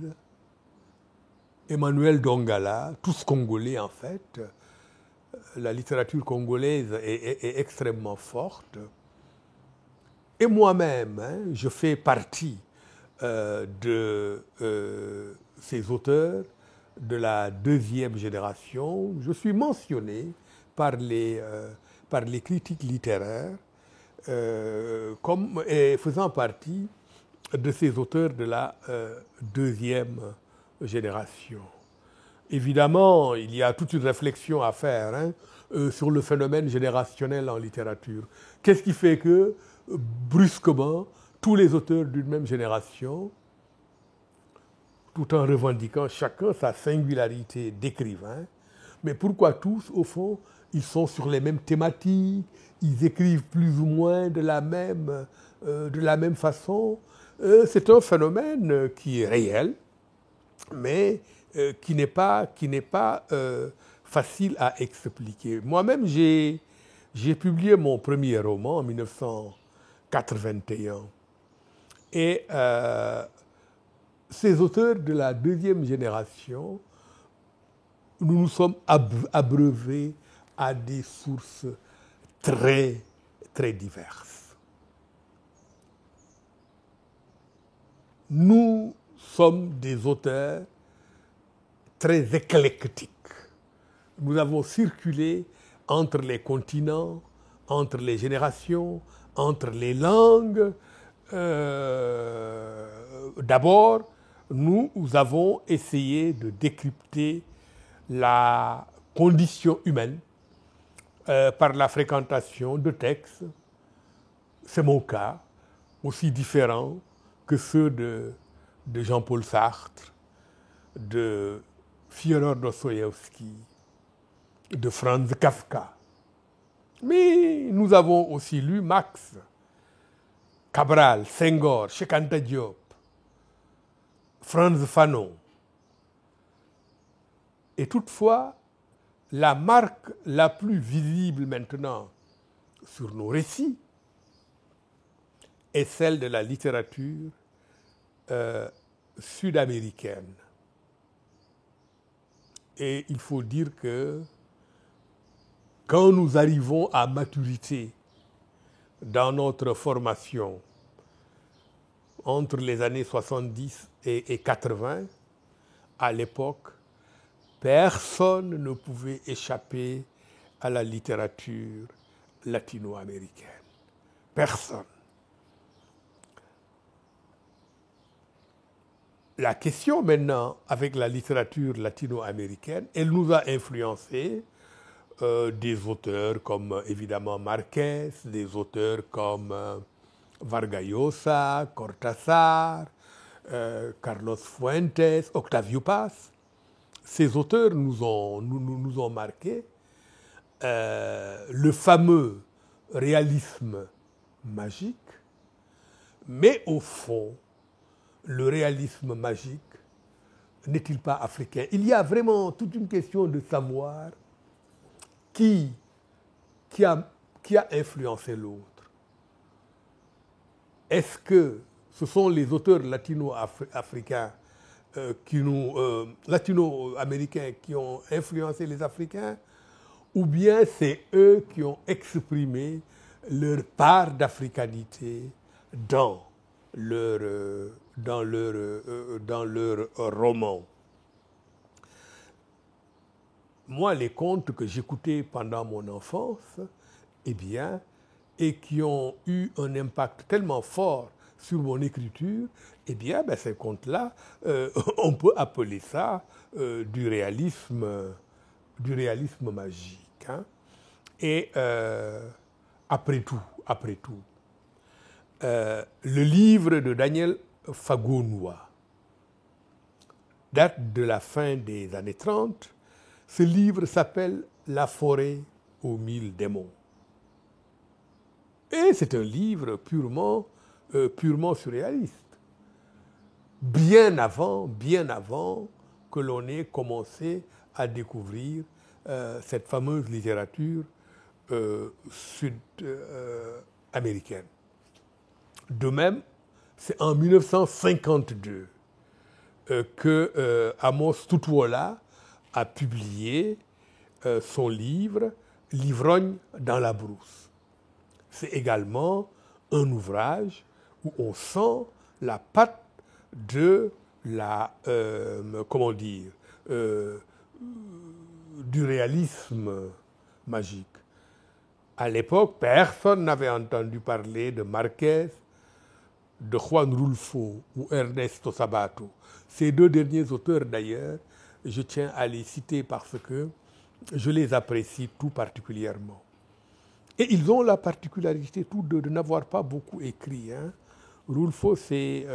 Emmanuel Dongala, tous congolais en fait. La littérature congolaise est extrêmement forte. Et moi-même, je fais partie de ces auteurs de la deuxième génération. Je suis mentionné par les critiques littéraires comme faisant partie de ces auteurs de la deuxième génération. Évidemment, il y a toute une réflexion à faire sur le phénomène générationnel en littérature. Qu'est-ce qui fait que, brusquement, tous les auteurs d'une même génération, tout en revendiquant chacun sa singularité d'écrivain, mais pourquoi tous, au fond, ils sont sur les mêmes thématiques, ils écrivent plus ou moins de la même façon. C'est un phénomène qui est réel, mais qui n'est pas facile à expliquer. Moi-même, j'ai publié mon premier roman en 1981. Et ces auteurs de la deuxième génération, nous nous sommes abreuvés à des sources très, très diverses. Nous sommes des auteurs très éclectiques. Nous avons circulé entre les continents, entre les générations, entre les langues. D'abord, nous avons essayé de décrypter la condition humaine par la fréquentation de textes. C'est mon cas, aussi différent que ceux de Jean-Paul Sartre, de Fyodor Dostoïevski, de Franz Kafka. Mais nous avons aussi lu Marx, Cabral, Senghor, Cheikh Anta Diop, Frantz Fanon. Et toutefois, la marque la plus visible maintenant sur nos récits est celle de la littérature sud-américaine. Et il faut dire que quand nous arrivons à maturité dans notre formation, entre les années 70 et 80, à l'époque, personne ne pouvait échapper à la littérature latino-américaine. Personne. La question maintenant avec la littérature latino-américaine, elle nous a influencé des auteurs comme évidemment Marquez, des auteurs comme Vargas Llosa, Cortázar, Carlos Fuentes, Octavio Paz. Ces auteurs nous ont marqués. Le fameux réalisme magique, mais au fond, le réalisme magique n'est-il pas africain? Il y a vraiment toute une question de savoir qui a influencé l'autre. Est-ce que ce sont les auteurs latino-africains latino-américains qui ont influencé les Africains, ou bien c'est eux qui ont exprimé leur part d'africanité dans leur roman? Moi, les contes que j'écoutais pendant mon enfance, eh bien, et qui ont eu un impact tellement fort sur mon écriture, eh bien, ces contes-là, on peut appeler ça du réalisme magique. Hein. Et après tout, le livre de Daniel Fagonoua date de la fin des années 30. Ce livre s'appelle « La forêt aux 1000 démons ». Et c'est un livre purement surréaliste. Bien avant que l'on ait commencé à découvrir cette fameuse littérature sud-américaine. De même, c'est en 1952 que Amos Tutuola a publié son livre « L'ivrogne dans la brousse ». C'est également un ouvrage où on sent la patte de la, du réalisme magique. À l'époque, personne n'avait entendu parler de Marquez, de Juan Rulfo ou Ernesto Sabato. Ces deux derniers auteurs, d'ailleurs, je tiens à les citer parce que je les apprécie tout particulièrement. Et ils ont la particularité tous deux de n'avoir pas beaucoup écrit. Hein. Rulfo, c'est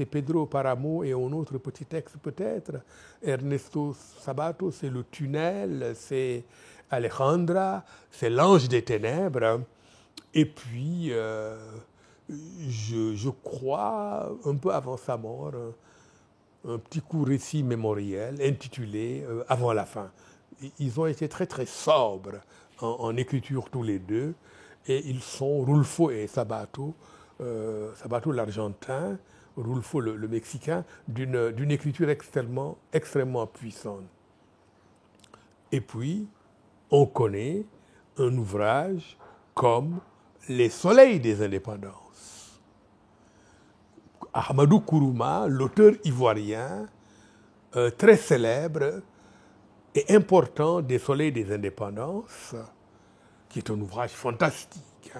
Pedro Paramo et un autre petit texte peut-être. Ernesto Sabato, c'est Le Tunnel, c'est Alejandra, c'est L'Ange des Ténèbres. Et puis, je crois, un peu avant sa mort, un petit court récit mémoriel intitulé Avant la fin. Ils ont été très très sobres en écriture tous les deux, et ils sont, Rulfo et Sabato, Sabato l'Argentin, Rulfo le Mexicain, d'une écriture extrêmement puissante. Et puis, on connaît un ouvrage comme Les Soleils des Indépendances. Ahmadou Kourouma, l'auteur ivoirien, très célèbre et important des Soleils des Indépendances, qui est un ouvrage fantastique,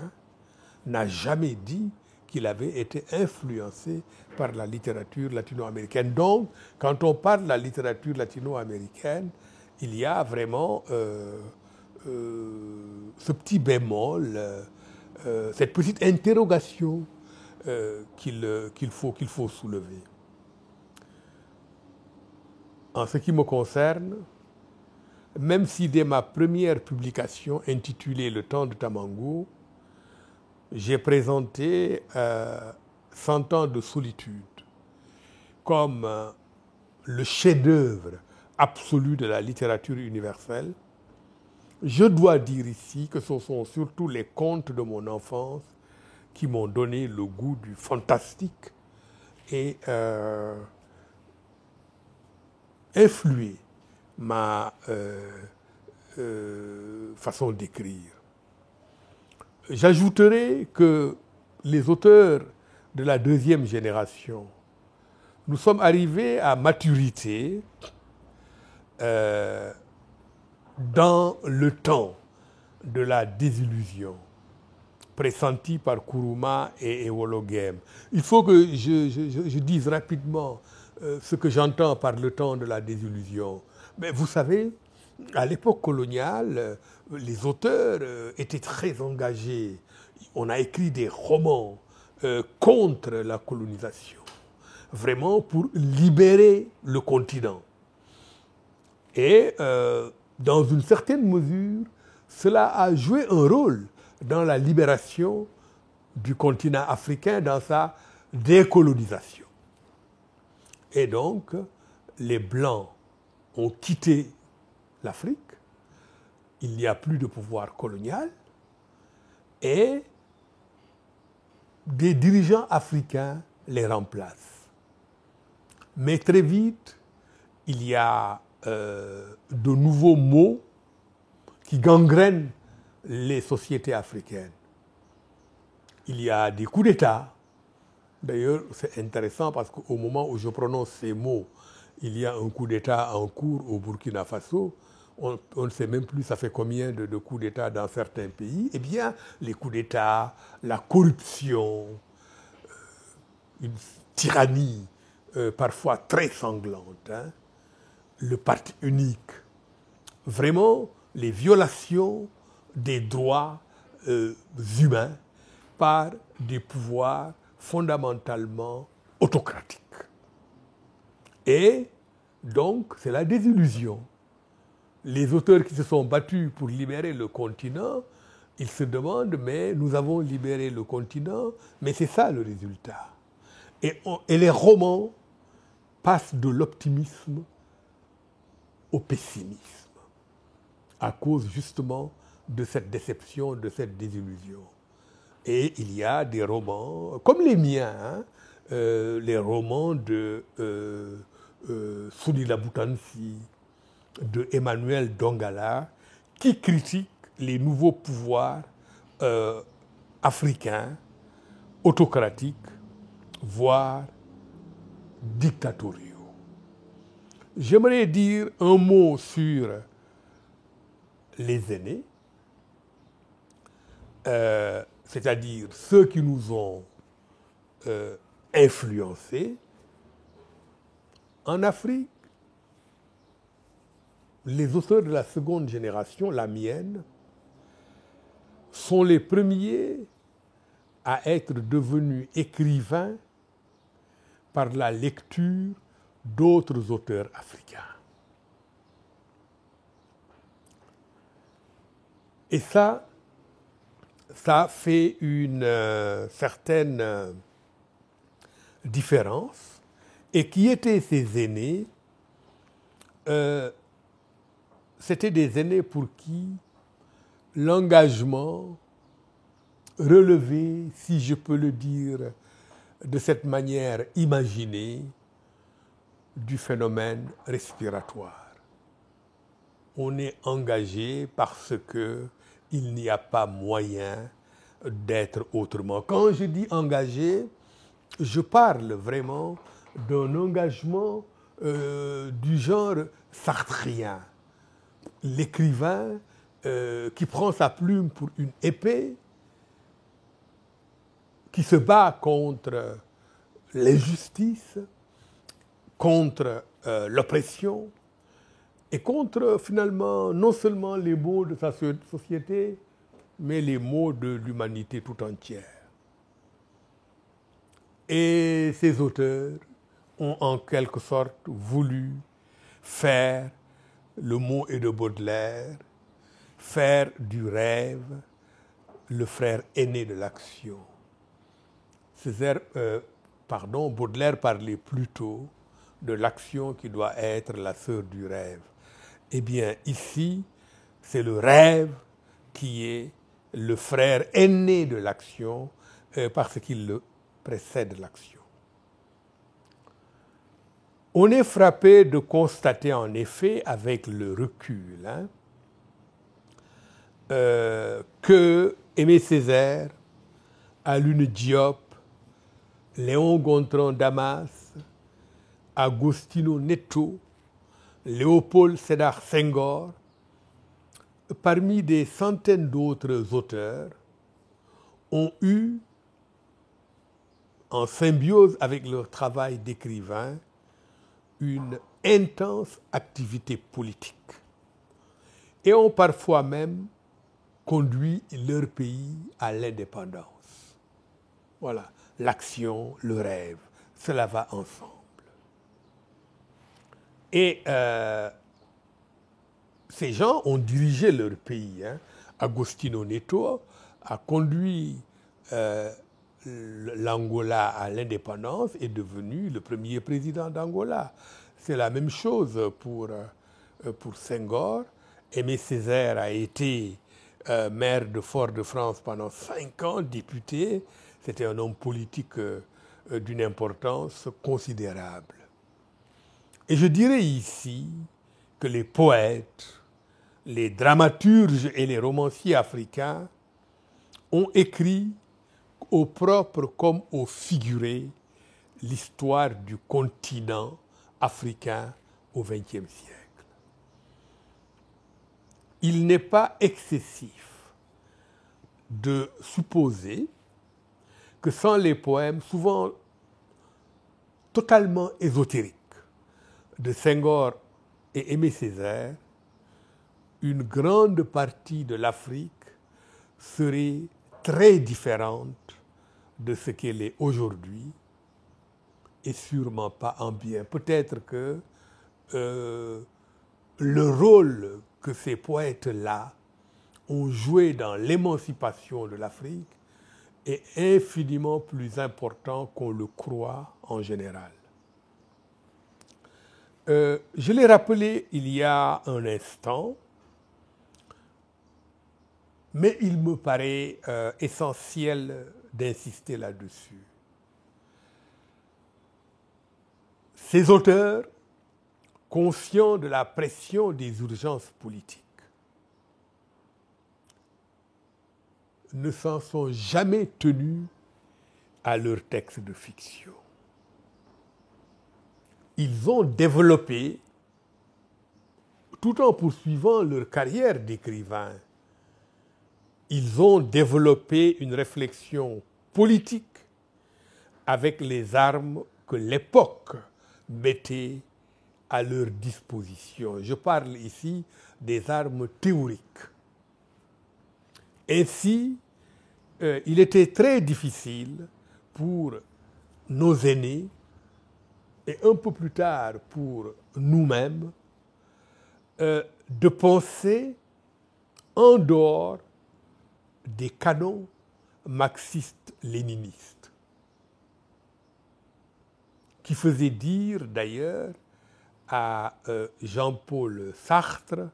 n'a jamais dit qu'il avait été influencé par la littérature latino-américaine. Donc, quand on parle de la littérature latino-américaine, il y a vraiment ce petit bémol, cette petite interrogation qu'il faut soulever. En ce qui me concerne, même si dès ma première publication intitulée Le temps de Tamango, j'ai présenté 100 ans de solitude comme le chef-d'œuvre absolu de la littérature universelle, je dois dire ici que ce sont surtout les contes de mon enfance qui m'ont donné le goût du fantastique et influé ma façon d'écrire. J'ajouterai que les auteurs de la deuxième génération, nous sommes arrivés à maturité dans le temps de la désillusion pressentie par Kourouma et Ewologem. Il faut que je dise rapidement ce que j'entends par le temps de la désillusion. Mais vous savez, à l'époque coloniale, les auteurs étaient très engagés. On a écrit des romans contre la colonisation, vraiment pour libérer le continent. Et dans une certaine mesure, cela a joué un rôle dans la libération du continent africain, dans sa décolonisation. Et donc, les Blancs ont quitté l'Afrique, il n'y a plus de pouvoir colonial, et des dirigeants africains les remplacent. Mais très vite, il y a de nouveaux maux qui gangrènent les sociétés africaines. Il y a des coups d'État. D'ailleurs, c'est intéressant parce qu'au moment où je prononce ces mots, il y a un coup d'État en cours au Burkina Faso. On ne sait même plus ça fait combien de coups d'État dans certains pays. Eh bien, les coups d'État, la corruption, une tyrannie parfois très sanglante, le parti unique, vraiment les violations des droits humains par des pouvoirs fondamentalement autocratiques. Et donc, c'est la désillusion. Les auteurs qui se sont battus pour libérer le continent, ils se demandent, mais nous avons libéré le continent, mais c'est ça le résultat. Et les romans passent de l'optimisme au pessimisme, à cause justement de cette déception, de cette désillusion. Et il y a des romans, comme les miens, les romans de Sunila Boutansi, de Emmanuel Dongala, qui critiquent les nouveaux pouvoirs africains, autocratiques, voire dictatoriaux. J'aimerais dire un mot sur les aînés, c'est-à-dire ceux qui nous ont influencés. En Afrique, les auteurs de la seconde génération, la mienne, sont les premiers à être devenus écrivains par la lecture d'autres auteurs africains. Et ça fait une certaine différence. Et qui étaient ces aînés? C'était des aînés pour qui l'engagement relevait, si je peux le dire de cette manière imaginée, du phénomène respiratoire. On est engagé parce qu'il n'y a pas moyen d'être autrement. Quand je dis engagé, je parle vraiment d'un engagement du genre sartrien. L'écrivain qui prend sa plume pour une épée, qui se bat contre l'injustice, contre l'oppression et contre finalement non seulement les maux de sa société, mais les maux de l'humanité tout entière. Et ces auteurs ont en quelque sorte voulu faire, le mot est de Baudelaire, faire du rêve le frère aîné de l'action. Baudelaire parlait plutôt de l'action qui doit être la sœur du rêve. Eh bien, ici, c'est le rêve qui est le frère aîné de l'action parce qu'il le précède l'action. On est frappé de constater en effet, avec le recul, que Aimé Césaire, Alioune Diop, Léon Gontran Damas, Agostinho Neto, Léopold Sédar Senghor, parmi des centaines d'autres auteurs, ont eu, en symbiose avec leur travail d'écrivain, une intense activité politique et ont parfois même conduit leur pays à l'indépendance. Voilà, l'action, le rêve, cela va ensemble. Et ces gens ont dirigé leur pays. Agostinho Neto a conduit l'Angola à l'indépendance, est devenu le premier président d'Angola. C'est la même chose pour Senghor. Aimé Césaire a été maire de Fort-de-France pendant 5 ans, député. C'était un homme politique d'une importance considérable. Et je dirais ici que les poètes, les dramaturges et les romanciers africains ont écrit au propre comme au figuré l'histoire du continent africain au XXe siècle. Il n'est pas excessif de supposer que sans les poèmes, souvent totalement ésotériques, de Senghor et Aimé Césaire, une grande partie de l'Afrique serait très différente de ce qu'elle est aujourd'hui et sûrement pas en bien. Peut-être que le rôle que ces poètes-là ont joué dans l'émancipation de l'Afrique est infiniment plus important qu'on le croit en général. Je l'ai rappelé il y a un instant, mais il me paraît essentiel d'insister là-dessus. Ces auteurs, conscients de la pression des urgences politiques, ne s'en sont jamais tenus à leurs textes de fiction. Ils ont développé, tout en poursuivant leur carrière d'écrivain, ils ont développé une réflexion politique avec les armes que l'époque mettait à leur disposition. Je parle ici des armes théoriques. Ainsi, il était très difficile pour nos aînés et un peu plus tard pour nous-mêmes, de penser en dehors des canons marxistes-léninistes, qui faisaient dire d'ailleurs à Jean-Paul Sartre,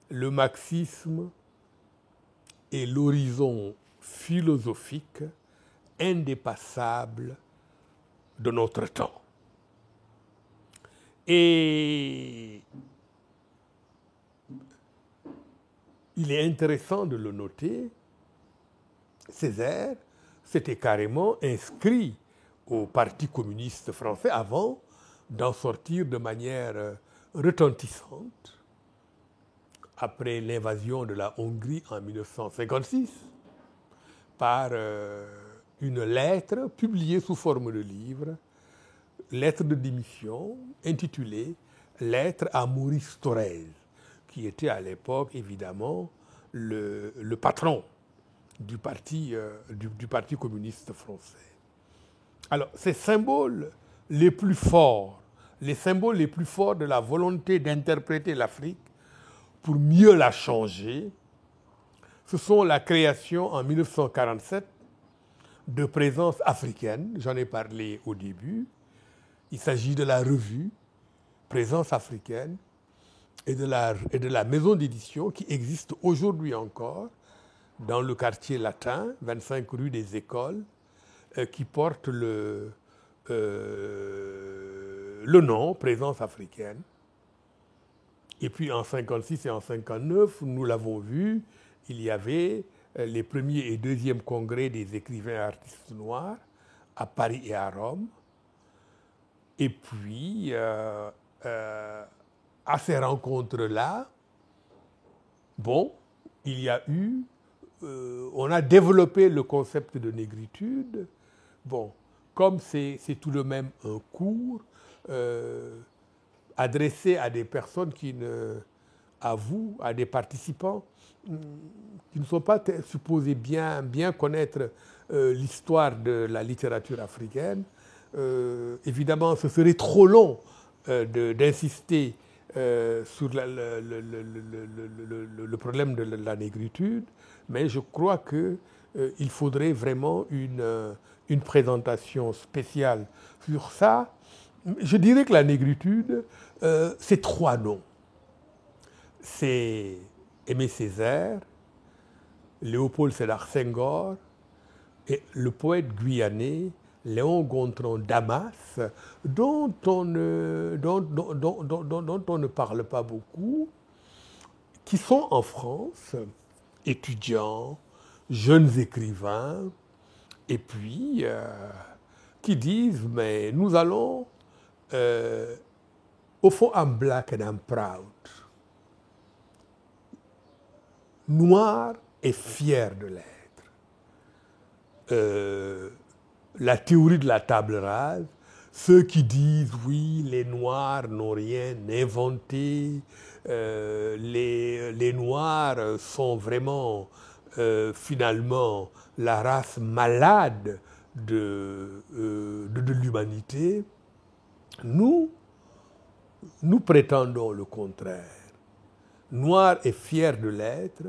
le marxisme est l'horizon philosophique indépassable de notre temps. Et il est intéressant de le noter, Césaire s'était carrément inscrit au Parti communiste français avant d'en sortir de manière retentissante après l'invasion de la Hongrie en 1956 par une lettre publiée sous forme de livre, lettre de démission intitulée « Lettre à Maurice Thorez », qui était à l'époque évidemment le patron du parti communiste français. Alors, ces symboles les plus forts, les symboles les plus forts de la volonté d'interpréter l'Afrique pour mieux la changer, ce sont la création en 1947 de Présence africaine, j'en ai parlé au début. Il s'agit de la revue Présence africaine et de la maison d'édition qui existe aujourd'hui encore dans le quartier latin, 25 rue des Écoles, qui porte le nom Présence africaine. Et puis en 1956 et en 1959, nous l'avons vu, il y avait les premiers et deuxièmes congrès des écrivains et artistes noirs à Paris et à Rome. Et puis, à ces rencontres-là, bon, il y a eu, on a développé le concept de négritude. Bon, comme c'est tout de même un cours adressé à des personnes à des participants qui ne sont pas supposés bien connaître l'histoire de la littérature africaine. Évidemment, ce serait trop long d'insister sur le problème de la négritude, mais je crois qu'il faudrait vraiment une présentation spéciale sur ça. Je dirais que la négritude, c'est 3 noms. C'est Aimé Césaire, Léopold Sédar Senghor et le poète guyanais Léon Gontran Damas, dont on ne parle pas beaucoup, qui sont en France, étudiants, jeunes écrivains, et puis qui disent, mais nous allons, au fond, I'm black and I'm proud. Noir et fier de l'être. La théorie de la table rase, ceux qui disent oui, les Noirs n'ont rien inventé, les Noirs sont vraiment finalement la race malade de l'humanité, nous prétendons le contraire. Noirs et fiers de l'être,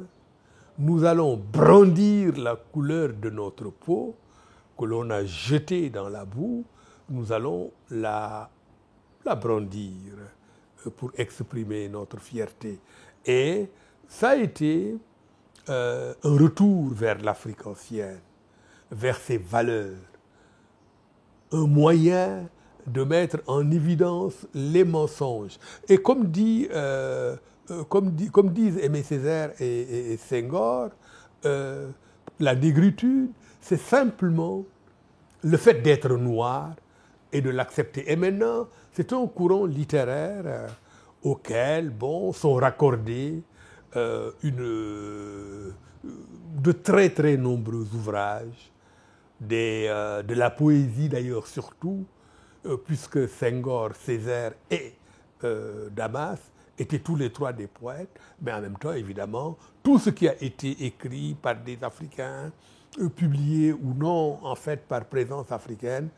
nous allons brandir la couleur de notre peau que l'on a jetée dans la boue, nous allons la brandir pour exprimer notre fierté. Et ça a été un retour vers l'Afrique ancienne, vers ses valeurs, un moyen de mettre en évidence les mensonges. Et comme disent Aimé Césaire et Senghor, la négritude, c'est simplement le fait d'être noir et de l'accepter. Et maintenant, c'est un courant littéraire auquel sont raccordés de très très nombreux ouvrages, de la poésie d'ailleurs surtout, puisque Senghor, Césaire et Damas étaient tous les 3 des poètes, mais en même temps, évidemment, tout ce qui a été écrit par des Africains, publié ou non, en fait, par Présence africaine,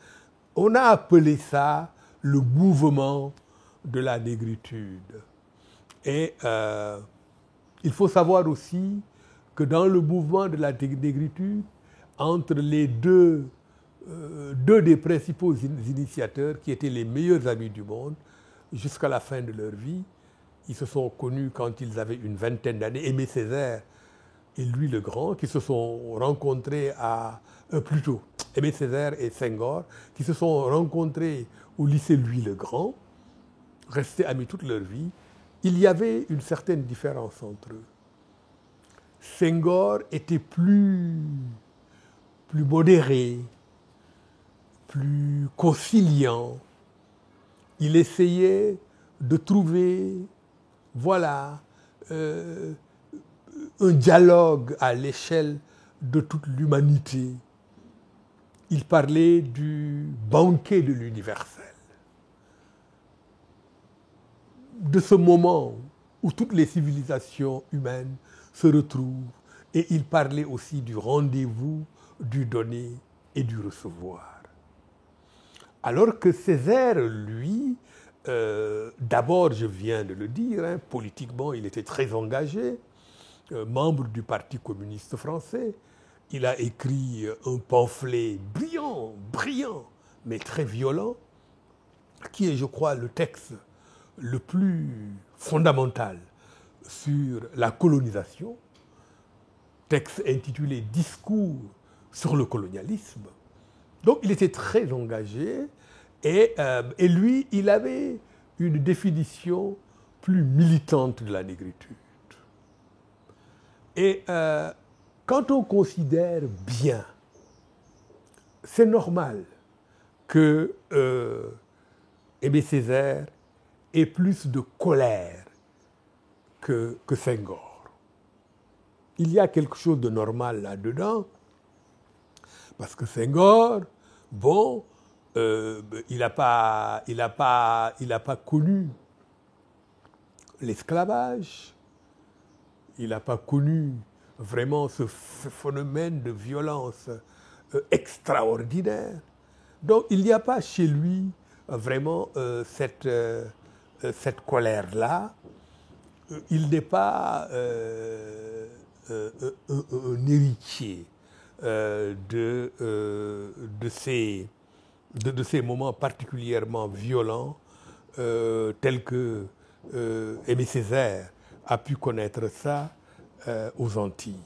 on a appelé ça le mouvement de la négritude. Et il faut savoir aussi que dans le mouvement de la négritude, entre les deux des principaux initiateurs qui étaient les meilleurs amis du monde, jusqu'à la fin de leur vie, ils se sont connus quand ils avaient une vingtaine d'années, Aimé Césaire et Louis le Grand, qui se sont rencontrés plutôt, Aimé Césaire et Senghor, qui se sont rencontrés au lycée Louis le Grand, restés amis toute leur vie. Il y avait une certaine différence entre eux. Senghor était plus modéré, plus conciliant. Il essayait de trouver, voilà, un dialogue à l'échelle de toute l'humanité. Il parlait du banquet de l'universel, de ce moment où toutes les civilisations humaines se retrouvent, et il parlait aussi du rendez-vous du donner et du recevoir. Alors que Césaire, lui, d'abord, je viens de le dire, politiquement, il était très engagé, membre du Parti communiste français. Il a écrit un pamphlet brillant, mais très violent, qui est, je crois, le texte le plus fondamental sur la colonisation, texte intitulé « Discours sur le colonialisme ». Donc il était très engagé et lui, il avait une définition plus militante de la négritude. Et quand on considère bien, c'est normal que Aimé Césaire ait plus de colère que Senghor. Il y a quelque chose de normal là-dedans, parce que Senghor, bon, il n'a pas connu l'esclavage, il n'a pas connu vraiment ce phénomène de violence extraordinaire. Donc il n'y a pas chez lui vraiment cette colère-là. Il n'est pas un héritier de ces moments particulièrement violents tels que Aimé Césaire a pu connaître ça aux Antilles.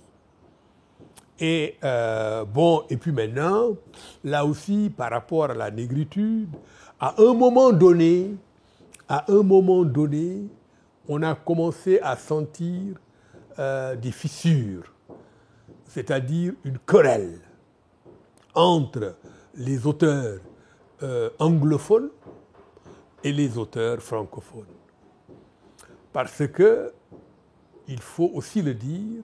Et et puis maintenant, là aussi, par rapport à la négritude, à un moment donné, on a commencé à sentir des fissures, c'est-à-dire une querelle entre les auteurs anglophones et les auteurs francophones. Parce que, il faut aussi le dire,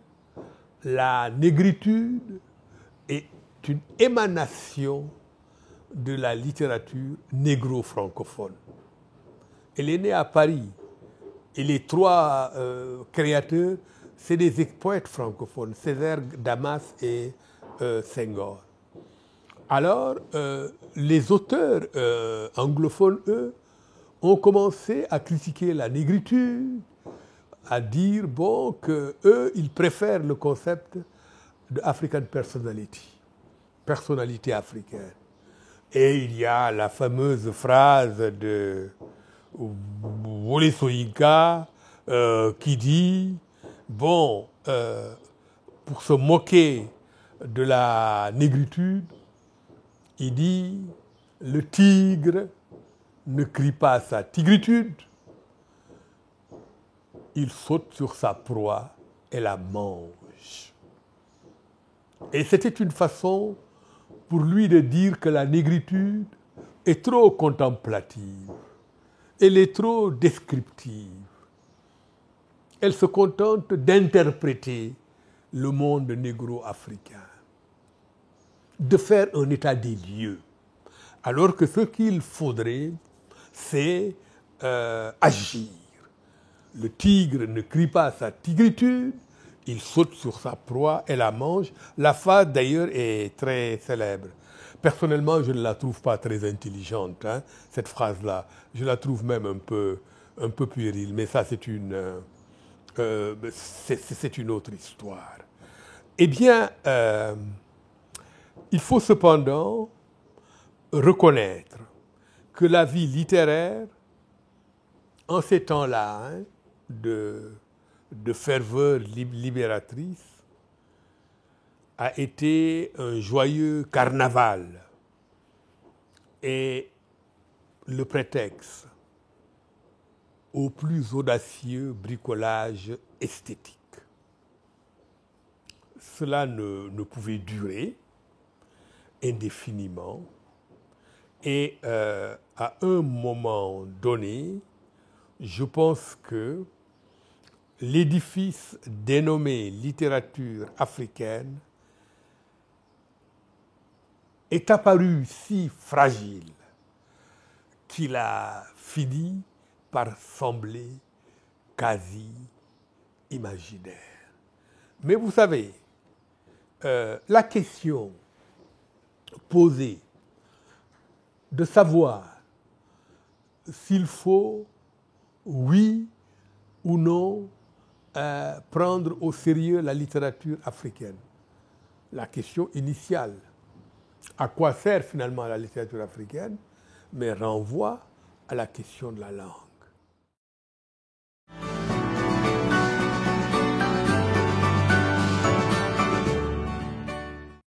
la négritude est une émanation de la littérature négro-francophone. Elle est née à Paris. Et les trois créateurs, c'est des poètes francophones, Césaire, Damas et Senghor. Alors, les auteurs anglophones, eux, ont commencé à critiquer la négritude, à dire, bon, qu'eux, ils préfèrent le concept de African personality, personnalité africaine. Et il y a la fameuse phrase de Wole Soyinka qui dit, bon, pour se moquer de la négritude, il dit, le tigre ne crie pas sa tigritude, il saute sur sa proie et la mange. Et c'était une façon pour lui de dire que la négritude est trop contemplative, elle est trop descriptive. Elle se contente d'interpréter le monde négro-africain, de faire un état des lieux, alors que ce qu'il faudrait, c'est agir. Le tigre ne crie pas sa tigritude, il saute sur sa proie et la mange. La phrase d'ailleurs est très célèbre, Personnellement, je ne la trouve pas très intelligente, hein, cette phrase-là. Je la trouve même un peu puérile, mais ça, c'est une autre histoire. Eh bien, il faut cependant reconnaître que la vie littéraire, en ces temps-là, hein, de ferveur libératrice, a été un joyeux carnaval et le prétexte au plus audacieux bricolage esthétique. Cela ne pouvait durer indéfiniment et à un moment donné, je pense que l'édifice dénommé littérature africaine est apparu si fragile qu'il a fini par sembler quasi imaginaire. Mais vous savez, la question posée de savoir s'il faut, oui ou non, prendre au sérieux la littérature africaine. La question initiale, à quoi sert finalement la littérature africaine, mais renvoie à la question de la langue.